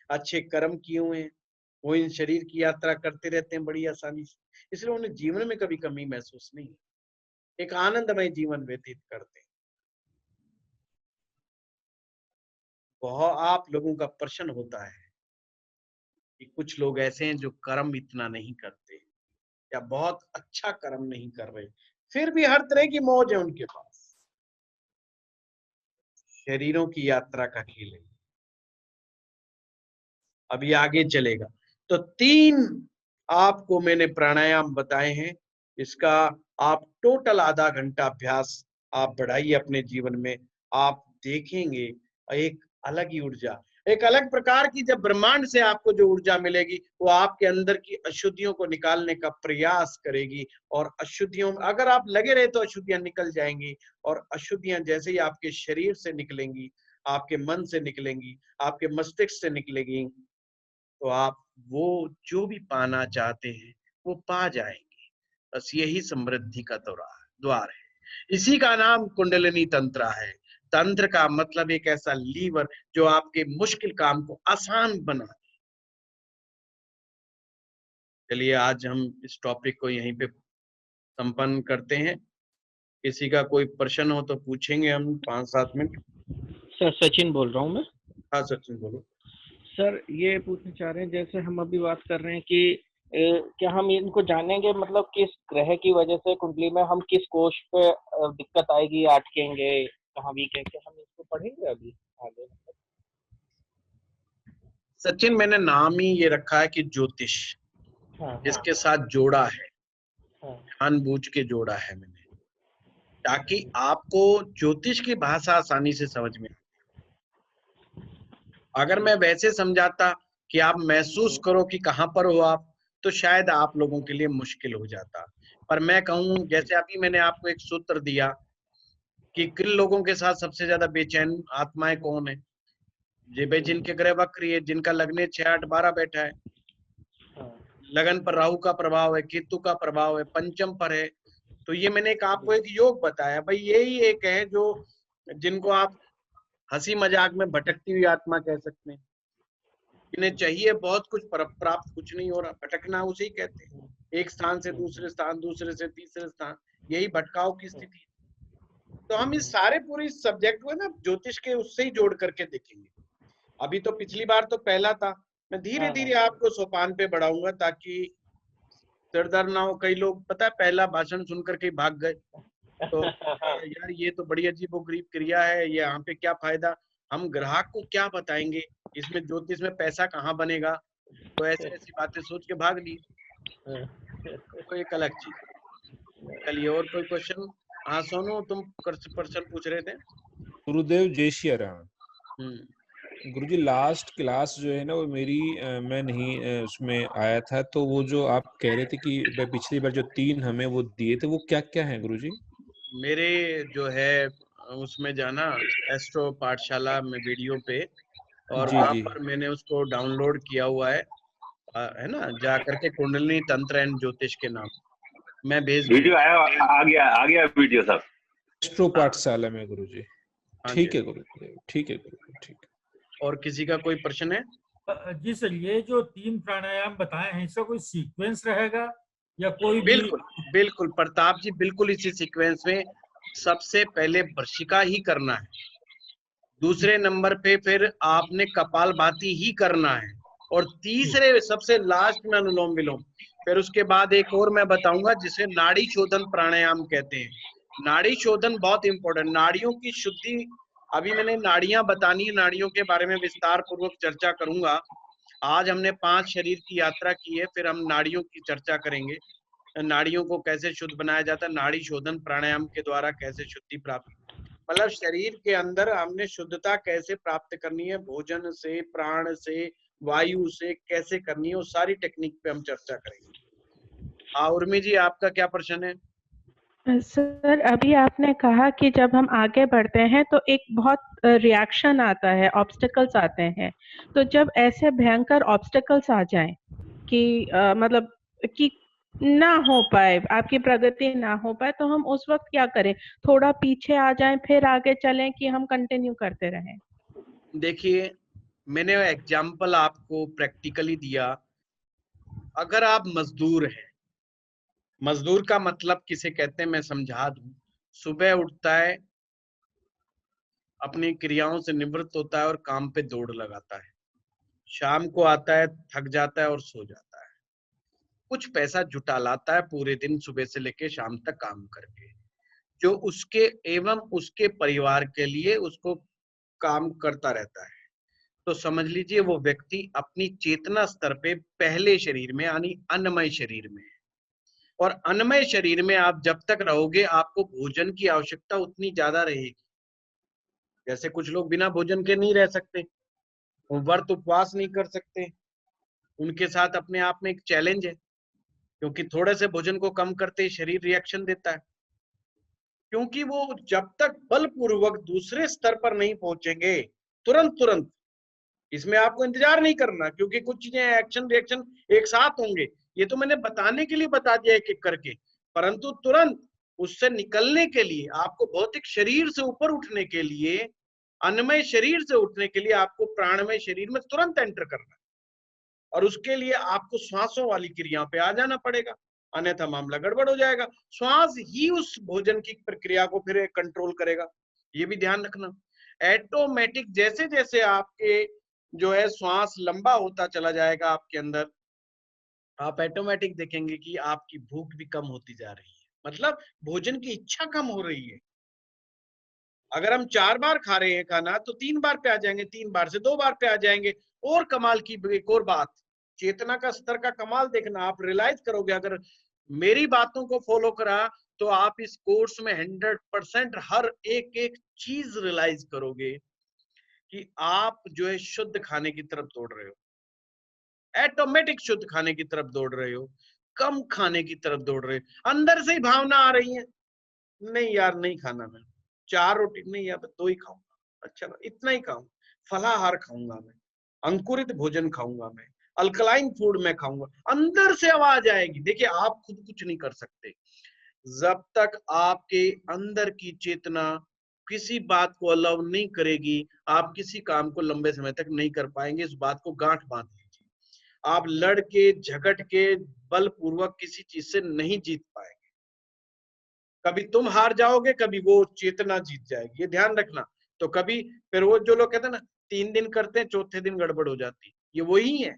अच्छे कर्म किए हुए हैं, वो इन शरीर की यात्रा करते रहते हैं बड़ी आसानी से, इसलिए उन्हें जीवन में कभी कमी महसूस नहीं है, एक आनंदमय जीवन व्यतीत करते हैं। बहुत आप लोगों का प्रश्न होता है कि कुछ लोग ऐसे हैं जो कर्म इतना नहीं करते, या बहुत अच्छा कर्म नहीं कर रहे, फिर भी हर तरह की मौज है उनके पास, शरीरों की यात्रा का खेल है। अभी आगे चलेगा। तो 3 आपको मैंने प्राणायाम बताए हैं, इसका आप टोटल आधा घंटा अभ्यास आप बढ़ाइए अपने जीवन में, आप देखेंगे एक अलग ही ऊर्जा, एक अलग प्रकार की, जब ब्रह्मांड से आपको जो ऊर्जा मिलेगी वो आपके अंदर की अशुद्धियों को निकालने का प्रयास करेगी, और अशुद्धियों अगर आप लगे रहे तो अशुद्धियां निकल जाएंगी, और अशुद्धियां जैसे ही आपके शरीर से निकलेंगी, आपके मन से निकलेंगी, आपके मस्तिष्क से निकलेगी, तो आप वो जो भी पाना चाहते हैं वो पा जाएंगे। बस यही समृद्धि का द्वार है। इसी का नाम कुंडलिनी तंत्र है। तंत्र का मतलब एक ऐसा लीवर जो आपके मुश्किल काम को आसान बना। चलिए आज हम इस टॉपिक को यहीं पे संपन्न करते हैं। किसी का कोई प्रश्न हो तो पूछेंगे हम 5-7 मिनट। सर सचिन बोल रहा हूँ मैं। हाँ सचिन बोलो। सर ये पूछना चाह रहे हैं, जैसे हम अभी बात कर रहे हैं कि क्या हम इनको जानेंगे, मतलब किस ग्रह की वजह से कुंडली में हम किस कोष पे दिक्कत आएगी, अटकेंगे, कहाँ वीक है, क्या हम इसको पढ़ेंगे अभी आगे? सचिन, मैंने नाम ही ये रखा है कि ज्योतिष, हाँ इसके साथ जोड़ा है, हाँ जानबूझ के जोड़ा है मैंने, ताकि आपको ज्योतिष की भाषा आसानी से समझ में। अगर मैं वैसे समझाता कि आप महसूस करो कि कहाँ पर हो आप, तो शायद आप लोगों के लिए मुश्किल हो जाता। पर मैं कहूँ, जैसे अभी मैंने आपको एक सूत्र दिया कि किन लोगों के साथ सबसे ज्यादा बेचैन आत्माएं कौन है। ये भाई जिनके ग्रह वक्र है, जिनका लग्न 6, 8, 12 बैठा है, लगन पर राहु का प्रभाव है, केतु का प्रभाव है, पंचम पर है, तो ये मैंने आपको एक योग बताया भाई। यही एक है जो जिनको आप हंसी मजाक में भटकती हुई आत्मा कह सकते हैं। इन्हें चाहिए बहुत कुछ, प्राप्त कुछ नहीं हो रहा। भटकना उसे ही कहते हैं, एक स्थान से दूसरे स्थान, दूसरे से तीसरे स्थान, यही भटकाव की स्थिति है। तो हम इस सारे पूरे सब्जेक्ट को ना ज्योतिष के उससे ही जोड़ करके देखेंगे। अभी तो पिछली बार तो पहला था, मैं धीरे धीरे आपको सोपान पे बढ़ाऊंगा ताकि सिर दर्द ना हो। कई लोग पता है पहला भाषण सुन करके भाग गए, तो यार ये तो बड़ी अजीबोगरीब क्रिया है, ये यहाँ पे क्या फायदा, हम ग्राहक को क्या बताएंगे, इसमें ज्योतिष में पैसा कहाँ बनेगा, तो ऐसी ऐसी बातें सोच के भाग ली। तो एक अलग चीज। चलिए और कोई क्वेश्चन। हाँ सोनू, तुम प्रश्न पूछ रहे थे। गुरुदेव जय श्री राम। गुरुजी लास्ट क्लास जो है ना वो मेरी मैं नहीं उसमें आया था, तो वो जो आप कह रहे थे कि पिछली बार जो 3 हमें वो दिए थे वो क्या क्या है गुरुजी? मेरे जो है उसमें जाना एस्ट्रो पाठशाला में वीडियो पे, और जी वहां जी पर मैंने उसको डाउनलोड किया हुआ है ना, जा करके कुंडलिनी तंत्र एंड ज्योतिष के नाम, मैं भेज वीडियो दूंगा। आया, आ गया वीडियो सब एस्ट्रो पाठशाला में गुरुजी। हाँ ठीक जी। है गुरुदेव, ठीक है गुरुदेव, ठीक है। और किसी का कोई प्रश्न है? जी सर, ये जो 3 प्राणायाम बताए हैं इसका कोई सीक्वेंस रहेगा या कोई भी? बिल्कुल बिल्कुल प्रताप जी, बिल्कुल इसी सीक्वेंस में। सबसे पहले वृश्चिका ही करना है, दूसरे नंबर पे फिर आपने कपालभाति ही करना है, और तीसरे सबसे लास्ट में अनुलोम विलोम। फिर उसके बाद एक और मैं बताऊंगा जिसे नाड़ी शोधन प्राणायाम कहते हैं। नाड़ी शोधन बहुत इंपॉर्टेंट, नाड़ियों की शुद्धि। अभी मैंने नाड़ियां बतानी है, नाड़ियों के बारे में विस्तार पूर्वक चर्चा करूंगा। आज हमने 5 शरीर की यात्रा की है, फिर हम नाड़ियों की चर्चा करेंगे। नाड़ियों को कैसे शुद्ध बनाया जाता है, नाड़ी शोधन प्राणायाम के द्वारा कैसे शुद्धि प्राप्त, मतलब शरीर के अंदर हमने शुद्धता कैसे प्राप्त करनी है, भोजन से, प्राण से, वायु से कैसे करनी है, वो सारी टेक्निक पे हम चर्चा करेंगे। हाँ उर्मी जी, आपका क्या प्रश्न है? सर अभी आपने कहा कि जब हम आगे बढ़ते हैं तो एक बहुत रिएक्शन आता है, ऑब्स्टेकल्स आते हैं। तो जब ऐसे भयंकर ऑब्स्टेकल्स आ जाएं कि मतलब कि ना हो पाए, आपकी प्रगति ना हो पाए, तो हम उस वक्त क्या करें? थोड़ा पीछे आ जाएं फिर आगे चलें कि हम कंटिन्यू करते रहें? देखिए मैंने एग्जाम्पल आपको प्रैक्टिकली दिया। अगर आप मजदूर हैं, मजदूर का मतलब किसे कहते हैं मैं समझा दूं। सुबह उठता है, अपनी क्रियाओं से निवृत्त होता है और काम पे दौड़ लगाता है, शाम को आता है, थक जाता है और सो जाता है, कुछ पैसा जुटा लाता है पूरे दिन सुबह से लेकर शाम तक काम करके, जो उसके एवं उसके परिवार के लिए उसको काम करता रहता है। तो समझ लीजिए वो व्यक्ति अपनी चेतना स्तर पे पहले शरीर में यानी अन्नमय शरीर में है। और अन्नमय शरीर में आप जब तक रहोगे आपको भोजन की आवश्यकता उतनी ज्यादा रहेगी। जैसे कुछ लोग बिना भोजन के नहीं रह सकते, वो व्रत उपवास नहीं कर सकते, उनके साथ अपने आप में एक चैलेंज है, क्योंकि थोड़े से भोजन को कम करते ही शरीर रिएक्शन देता है। क्योंकि वो जब तक बलपूर्वक दूसरे स्तर पर नहीं पहुंचेंगे तुरंत तुरंत, इसमें आपको इंतजार नहीं करना, क्योंकि कुछ चीजें एक्शन रिएक्शन एक साथ होंगे, ये तो मैंने बताने के लिए बता दिया एक एक करके। परंतु तुरंत उससे निकलने के लिए आपको भौतिक शरीर से ऊपर उठने के लिए, अन्नमय शरीर से उठने के लिए आपको प्राणमय शरीर में तुरंत एंटर करना है, और उसके लिए आपको श्वासों वाली क्रिया पे आ जाना पड़ेगा, अन्यथा मामला गड़बड़ हो जाएगा। श्वास ही उस भोजन की प्रक्रिया को फिर कंट्रोल करेगा, ये भी ध्यान रखना। ऑटोमेटिक जैसे जैसे आपके जो है श्वास लंबा होता चला जाएगा आपके अंदर, आप ऑटोमेटिक देखेंगे कि आपकी भूख भी कम होती जा रही है, मतलब भोजन की इच्छा कम हो रही है। अगर हम 4 बार खा रहे हैं खाना तो 3 बार पे आ जाएंगे, 3 बार से 2 बार पे आ जाएंगे। और कमाल की एक और बात, चेतना का स्तर का कमाल देखना, आप रियलाइज करोगे अगर मेरी बातों को फॉलो करा तो आप इस कोर्स में 100% हर एक एक चीज रियलाइज करोगे कि आप जो है शुद्ध खाने की तरफ दौड़ रहे हो, ऑटोमेटिक शुद्ध खाने की तरफ दौड़ रहे हो, कम खाने की तरफ दौड़ रहे हो। अंदर से ही भावना आ रही है, नहीं यार नहीं खाना, मैं 4 रोटी नहीं, या 2 ही खाऊंगा, अच्छा इतना ही खाऊंगा, फलाहार खाऊंगा मैं, अंकुरित भोजन खाऊंगा मैं, अल्कलाइन फूड में खाऊंगा, अंदर से आवाज आएगी। देखिए आप खुद कुछ नहीं कर सकते जब तक आपके अंदर की चेतना किसी बात को अलाउ नहीं करेगी, आप किसी काम को लंबे समय तक नहीं कर पाएंगे। इस बात को गांठ बांध लीजिए। आप लड़ के झगड़ के बलपूर्वक किसी चीज से नहीं जीत पाएंगे। कभी तुम हार जाओगे, कभी वो चेतना जीत जाएगी, ये ध्यान रखना। तो कभी फिर वो जो लोग कहते हैं ना 3 दिन करते हैं, चौथे दिन गड़बड़ हो जाती, ये वही है।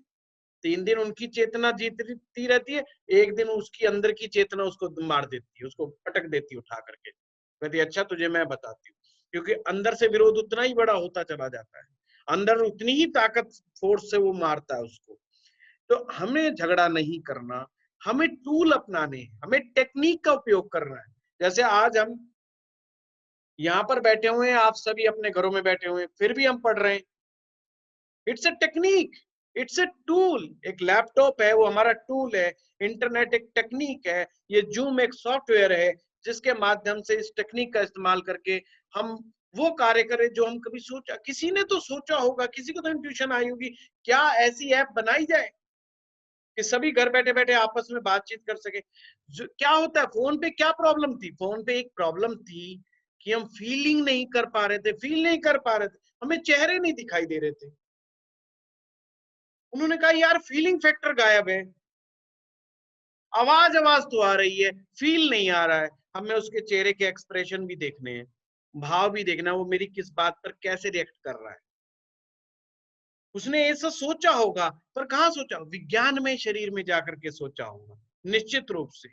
3 दिन उनकी चेतना जीतती रहती है, एक दिन उसकी अंदर की चेतना उसको मार देती है, उसको पटक देती है उठा करके, कहती है अच्छा तुझे मैं बताती हूँ। क्योंकि अंदर से विरोध उतना ही बड़ा होता चला जाता है, अंदर उतनी ही ताकत फोर्स से वो मारता है उसको। तो हमें झगड़ा नहीं करना, हमें टूल अपनाने, हमें टेक्निक का उपयोग करना है। जैसे आज हम यहाँ पर बैठे हुए हैं, आप सभी अपने घरों में बैठे हुए हैं, फिर भी हम पढ़ रहे हैं। It's a technique, it's a tool. एक लैपटॉप है वो हमारा टूल है, इंटरनेट एक टेक्निक है, ये जूम एक सॉफ्टवेयर है जिसके माध्यम से इस टेक्निक का इस्तेमाल करके हम वो कार्य करें जो हम कभी सोचा, किसी ने तो सोचा होगा, किसी को तो इंट्यूशन आई होगी, क्या ऐसी ऐप बनाई जाए कि सभी घर बैठे बैठे आपस में बातचीत कर सके। क्या होता है, फोन पे क्या प्रॉब्लम थी, फोन पे एक प्रॉब्लम थी कि हम फीलिंग नहीं कर पा रहे थे, फील नहीं कर पा रहे थे, हमें चेहरे नहीं दिखाई दे रहे थे। उन्होंने कहा यार फीलिंग फैक्टर गायब है, आवाज तो आ रही है, फील नहीं आ रहा है। हमें उसके चेहरे के एक्सप्रेशन भी देखने हैं, भाव भी देखना है, वो मेरी किस बात पर कैसे रिएक्ट कर रहा है। उसने ऐसा सोचा होगा, पर कहाँ सोचा, विज्ञान में शरीर में जाकर के सोचा होगा निश्चित रूप से,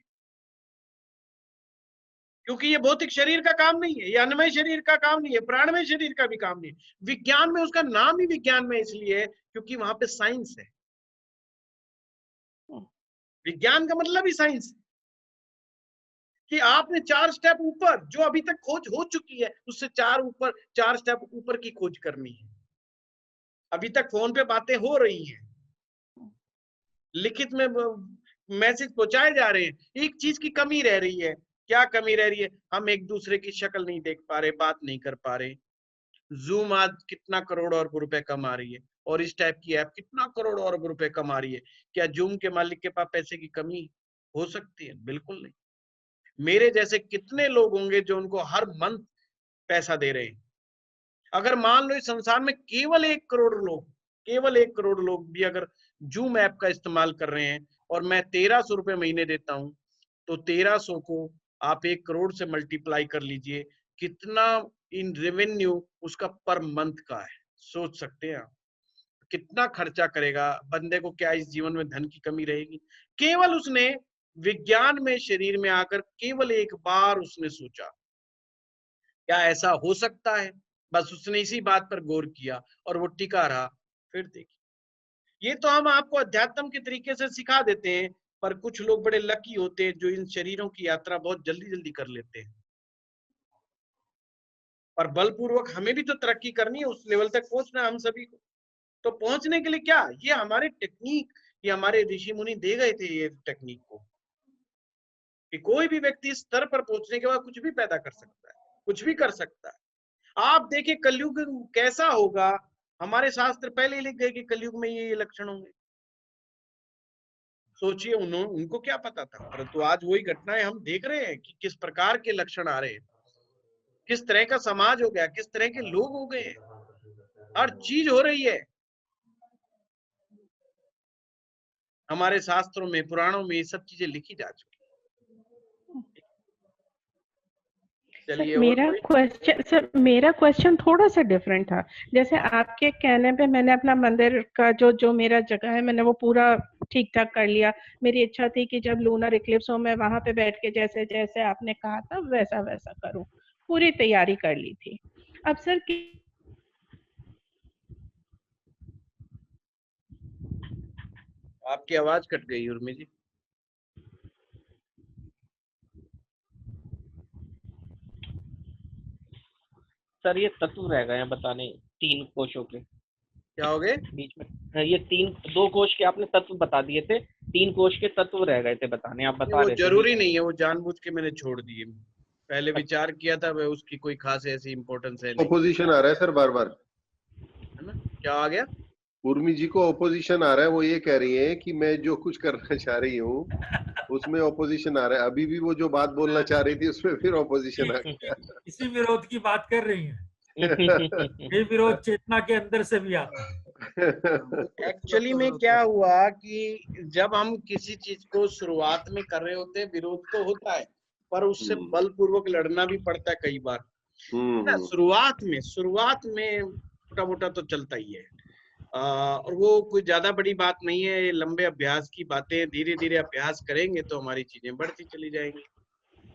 क्योंकि ये भौतिक शरीर का काम नहीं है, ये अन्नमय शरीर का काम नहीं है, प्राणमय शरीर का भी काम नहीं है। विज्ञान में उसका नाम ही विज्ञान में इसलिए है क्योंकि वहां पे साइंस है। विज्ञान का मतलब ही साइंस है कि आपने 4 स्टेप ऊपर, जो अभी तक खोज हो चुकी है उससे 4 स्टेप ऊपर की खोज करनी है। अभी तक फोन पे बातें हो रही हैं, लिखित में मैसेज पहुंचाए जा रहे हैं, एक चीज की कमी रह रही है। क्या कमी रह रही है, हम एक दूसरे की शक्ल नहीं देख पा रहे, बात नहीं कर पा रहे। जूम आज कितना करोड़ अरब रुपए कमा रही है, और इस टाइप की ऐप कितना करोड़ अरब रुपए कमा रही है। क्या जूम के मालिक के पास पैसे की कमी हो सकती है? बिल्कुल नहीं। मेरे जैसे कितने लोग होंगे जो उनको हर मंथ पैसा दे रहे हैं। अगर मान लो इस संसार में केवल 1 करोड़ लोग भी अगर जूम ऐप का इस्तेमाल कर रहे हैं, और मैं 1300 रुपए महीने देता हूं, तो 1300 को आप 1 करोड़ से मल्टीप्लाई कर लीजिए, कितना इन रेवेन्यू उसका पर मंथ का है। सोच सकते हैं आप कितना खर्चा करेगा बंदे को, क्या इस जीवन में धन की कमी रहेगी? केवल उसने विज्ञान में शरीर में आकर केवल एक बार उसने सोचा, क्या ऐसा हो सकता है? बस उसने इसी बात पर गौर किया और वो टिका रहा। फिर देखिए, ये तो हम आपको अध्यात्म के तरीके से सिखा देते हैं, पर कुछ लोग बड़े लकी होते हैं जो इन शरीरों की यात्रा बहुत जल्दी जल्दी कर लेते हैं। पर बलपूर्वक हमें भी तो तरक्की करनी है, उस लेवल तक पहुंचना है हम सभी को। तो पहुंचने के लिए क्या, ये हमारे टेक्निक, ये हमारे ऋषि मुनि दे गए थे ये टेक्निक को, कि कोई भी व्यक्ति इस स्तर पर पहुंचने के बाद कुछ भी पैदा कर सकता है, कुछ भी कर सकता है। आप देखिए कलयुग कैसा होगा, हमारे शास्त्र पहले ही लिख गए कि कलयुग में ये लक्षण होंगे। सोचिए उनको क्या पता था, परंतु आज वही घटनाएं हम देख रहे हैं कि किस प्रकार के लक्षण आ रहे हैं, किस तरह का समाज हो गया, किस तरह के लोग हो गए, हर चीज हो रही है। हमारे शास्त्रों में, पुराणों में ये सब चीजें लिखी जा चुकी। चलिए, मेरा क्वेश्चन थोड़ा सा डिफरेंट था। जैसे आपके कहने पे मैंने अपना मंदिर का जो मेरा जगह है, मैंने वो पूरा ठीक ठाक कर लिया। मेरी इच्छा थी कि जब लूनर इक्लिप्स हो मैं वहां पे बैठ के जैसे जैसे आपने कहा था वैसा वैसा करूं, पूरी तैयारी कर ली थी। अब सर आपकी आवाज कट गई उर्मी जी। सर ये तत्व रह गए हैं बताने 3 कोशों के। क्या हो गए बीच में? ये 2 कोश के आपने तत्व बता दिए थे, 3 कोश के तत्व रह गए थे बताने, आप बता रहे थे। जरूरी नहीं है, वो जानबूझ के मैंने छोड़ दिए। पहले विचार किया था, वह उसकी कोई खास ऐसी इम्पोर्टेंस है नहीं, ऑपोजिशन आ रहा है सर बार बार, है ना? क्या आ गया? उर्मी जी को ऑपोजिशन आ रहा है, वो ये कह रही है कि मैं जो कुछ करना चाह रही हूँ उसमें ऑपोजिशन आ रहा है। अभी भी वो जो बात बोलना चाह रही थी उसमें फिर ऑपोजिशन आ गया। इसी विरोध की बात कर रही हैं। ये विरोध चेतना के अंदर से भी आता है। एक्चुअली में क्या हुआ कि जब हम किसी चीज को शुरुआत में कर रहे होते हैं, विरोध तो होता है, पर उससे बलपूर्वक लड़ना भी पड़ता है कई बार, है ना? शुरुआत में मोटा मोटा तो चलता ही है, और वो कोई ज्यादा बड़ी बात नहीं है, ये लंबे अभ्यास की बातें, धीरे धीरे अभ्यास करेंगे तो हमारी चीजें बढ़ती चली जाएंगी,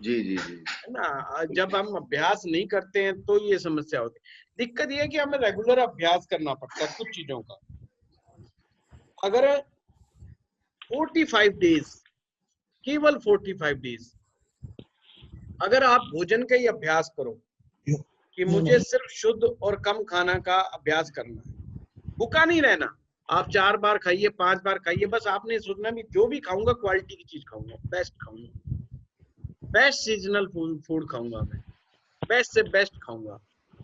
जी जी जी, है ना? जब हम अभ्यास नहीं करते हैं तो ये समस्या होती है। दिक्कत ये है कि हमें रेगुलर अभ्यास करना पड़ता है कुछ चीजों का। अगर 45 डेज, केवल 45 डेज अगर आप भोजन का ही अभ्यास करो कि मुझे सिर्फ शुद्ध और कम खाना का अभ्यास करना है, भूखा नहीं रहना, आप 4 बार खाइए, 5 बार खाइए, बस आपने सोचना भी जो भी खाऊंगा क्वालिटी की चीज खाऊंगा, बेस्ट खाऊंगा, बेस्ट सीजनल फूड खाऊंगा, मैं बेस्ट से बेस्ट खाऊंगा,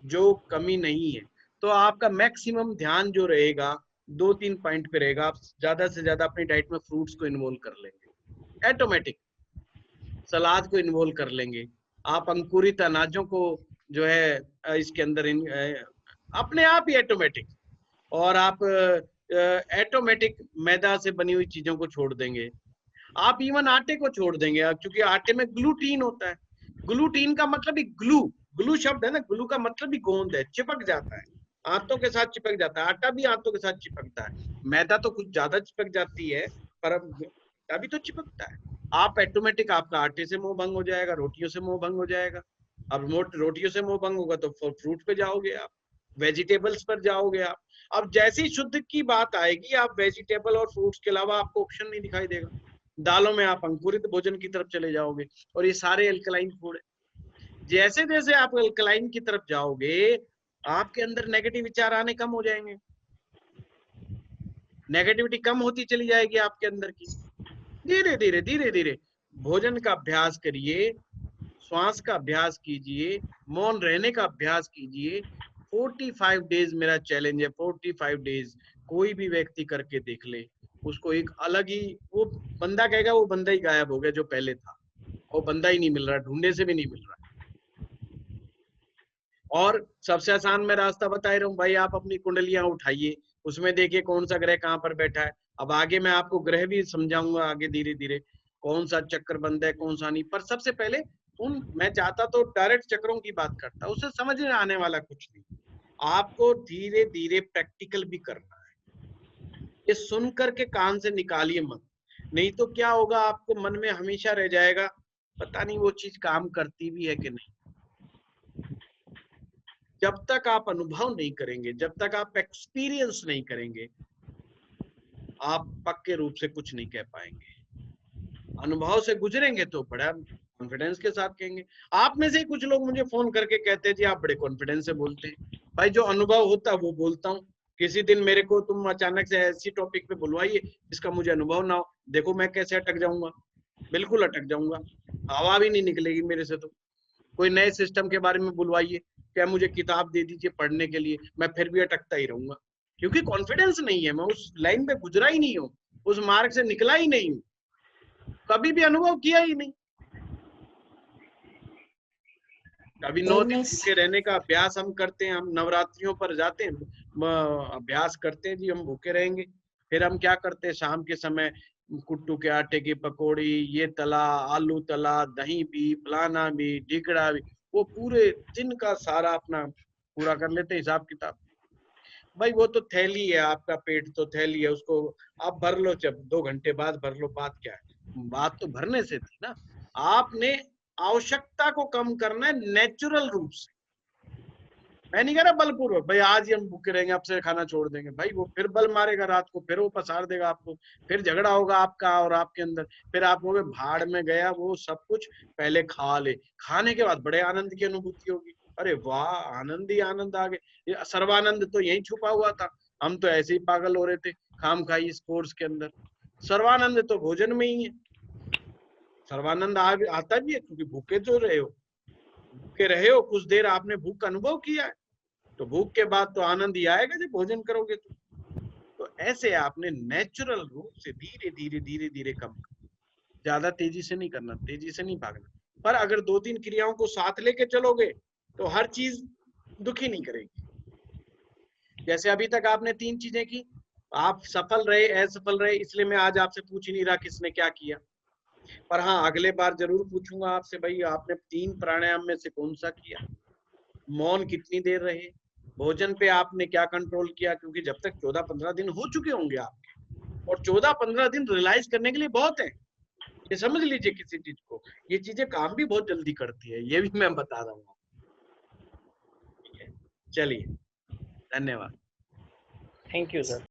जो कमी नहीं है। तो आपका मैक्सिमम ध्यान जो रहेगा 2-3 पॉइंट पे रहेगा। आप ज्यादा से ज्यादा अपनी डाइट में फ्रूट्स को इन्वॉल्व कर लेंगे, ऑटोमेटिक सलाद को इन्वॉल्व कर लेंगे, आप अंकुरित अनाजों को जो है इसके अंदर अपने आप ही ऑटोमेटिक, और आप ऑटोमेटिक मैदा से बनी हुई चीजों को छोड़ देंगे, आप इवन आटे को छोड़ देंगे, क्योंकि आटे में ग्लूटीन होता है। ग्लूटीन का मतलब ही ग्लू शब्द है ना, ग्लू का मतलब ही गोंद है, चिपक जाता है, आंतों के साथ चिपक जाता है, आटा भी आंतों के साथ चिपकता है, मैदा तो कुछ ज्यादा चिपक जाती है, पर अभी तो चिपकता है। आप ऑटोमेटिक आपका आटे से मोह भंग हो जाएगा, रोटियों से मोह भंग हो जाएगा। अब रोटियों से मोह भंग होगा तो फ्रूट पे जाओगे आप, वेजिटेबल्स पर जाओगे आप। अब जैसी शुद्ध की बात आएगी, आप वेजिटेबल और फ्रूट्स के अलावा आपको ऑप्शन नहीं दिखाई देगा। दालों में आप अंकुरित भोजन की तरफ चले जाओगे, और ये सारे अल्कलाइन फूड है। जैसे जैसे आप अल्कलाइन की तरफ जाओगे, आपके अंदर नेगेटिव विचार आने कम हो जाएंगे, नेगेटिविटी कम होती चली जाएगी आपके अंदर की। धीरे धीरे भोजन का अभ्यास करिए, श्वास का अभ्यास कीजिए, मौन रहने का अभ्यास कीजिए। 45 डेज मेरा चैलेंज है, 45 डेज कोई भी व्यक्ति करके देख ले, उसको एक अलग ही, वो बंदा कहेगा वो बंदा ही गायब हो गया जो पहले था, वो बंदा ही नहीं मिल रहा, ढूंढने से भी नहीं मिल रहा। और सबसे आसान मैं रास्ता बता रहा हूँ भाई, आप अपनी कुंडलियां उठाइए, उसमें देखिए कौन सा ग्रह कहाँ पर बैठा है। अब आगे मैं आपको ग्रह भी समझाऊंगा आगे धीरे धीरे, कौन सा चक्कर बंद है कौन सा नहीं। पर सबसे पहले मैं चाहता तो डायरेक्ट चक्रों की बात करता, उससे समझ में आने वाला कुछ नहीं, आपको धीरे धीरे प्रैक्टिकल भी करना है। ये सुन करके कान से निकालिए मत, नहीं तो क्या होगा, आपको मन में हमेशा रह जाएगा पता नहीं वो चीज काम करती भी है कि नहीं। जब तक आप अनुभव नहीं करेंगे, जब तक आप एक्सपीरियंस नहीं करेंगे, आप पक्के रूप से कुछ नहीं कह पाएंगे। अनुभव से गुजरेंगे तो बड़ा कॉन्फिडेंस के साथ कहेंगे। आप में से ही कुछ लोग मुझे फोन करके कहते हैं जी आप बड़े कॉन्फिडेंस से बोलते हैं। भाई जो अनुभव होता है वो बोलता हूँ। किसी दिन मेरे को तुम अचानक से ऐसी टॉपिक पे बुलवाइए जिसका मुझे अनुभव ना हो, देखो मैं कैसे अटक जाऊंगा, बिल्कुल अटक जाऊंगा, हवा भी नहीं निकलेगी मेरे से। तो कोई नए सिस्टम के बारे में बुलवाइए, क्या मुझे किताब दे दीजिए पढ़ने के लिए, मैं फिर भी अटकता ही रहूंगा, क्योंकि कॉन्फिडेंस नहीं है, मैं उस लाइन पे गुजरा ही नहीं हूँ, उस मार्ग से निकला ही नहीं हूँ, कभी भी अनुभव किया ही नहीं। कभी 9 दिन भूखे रहने का अभ्यास हम करते हैं, हम नवरात्रियों पर जाते हैं, अभ्यास करते हैं जी हम भूखे रहेंगे। फिर हम क्या करते हैं, शाम के समय कुट्टू के आटे की पकौड़ी, ये तला, आलू तला, दही भी, फलाना भी, ढिकड़ा भी, वो पूरे दिन का सारा अपना पूरा कर लेते हैं हिसाब किताब। भाई वो तो थैली है, आपका पेट तो थैली है, उसको आप भर लो, जब 2 घंटे बाद भर लो, बात क्या है, बात तो भरने से थी ना। आपने आवश्यकता को कम करना है नेचुरल रूप से। मैं नहीं कह रहा बलपूर्वक भाई आज ही हम भूखे रहेंगे अब से खाना छोड़ देंगे, भाई वो फिर बल मारेगा रात को, फिर वो पसार देगा आपको, फिर झगड़ा होगा आपका और आपके अंदर, फिर आप बोले भाड़ में गया वो सब कुछ। पहले खा ले, खाने के बाद बड़े आनंद की अनुभूति होगी, अरे वाह आनंद ही आनंद आ गए। सर्वानंद तो यही छुपा हुआ था, हम तो ऐसे ही पागल हो रहे थे खाम खाई इस कोर्स के अंदर। सर्वानंद तो भोजन में ही है, सर्वानंद आता भी है क्योंकि भूखे जो रहे हो, भूखे रहे हो, कुछ देर आपने भूख का अनुभव किया है, तो भूख के बाद तो आनंद ही आएगा जब भोजन करोगे तो ऐसे आपने नेचुरल रूप से धीरे धीरे धीरे धीरे कम, ज्यादा तेजी से नहीं करना, तेजी से नहीं भागना। पर अगर 2-3 क्रियाओं को साथ लेके चलोगे तो हर चीज दुखी नहीं करेगी। जैसे अभी तक आपने 3 चीजें की, आप सफल रहे असफल रहे, इसलिए मैं आज आपसे पूछ ही नहीं रहा किसने क्या किया, पर हाँ अगले बार जरूर पूछूंगा आपसे, भाई आपने 3 प्राणायाम में से कौन सा किया, मौन कितनी देर रहे, भोजन पे आपने क्या कंट्रोल किया, क्योंकि जब तक 14-15 दिन हो चुके होंगे आपके, और 14-15 दिन रियलाइज करने के लिए बहुत है, ये समझ लीजिए किसी चीज को, ये चीजें काम भी बहुत जल्दी करती है, ये भी मैं बता रहा हूँ। चलिए, धन्यवाद। Thank you sir.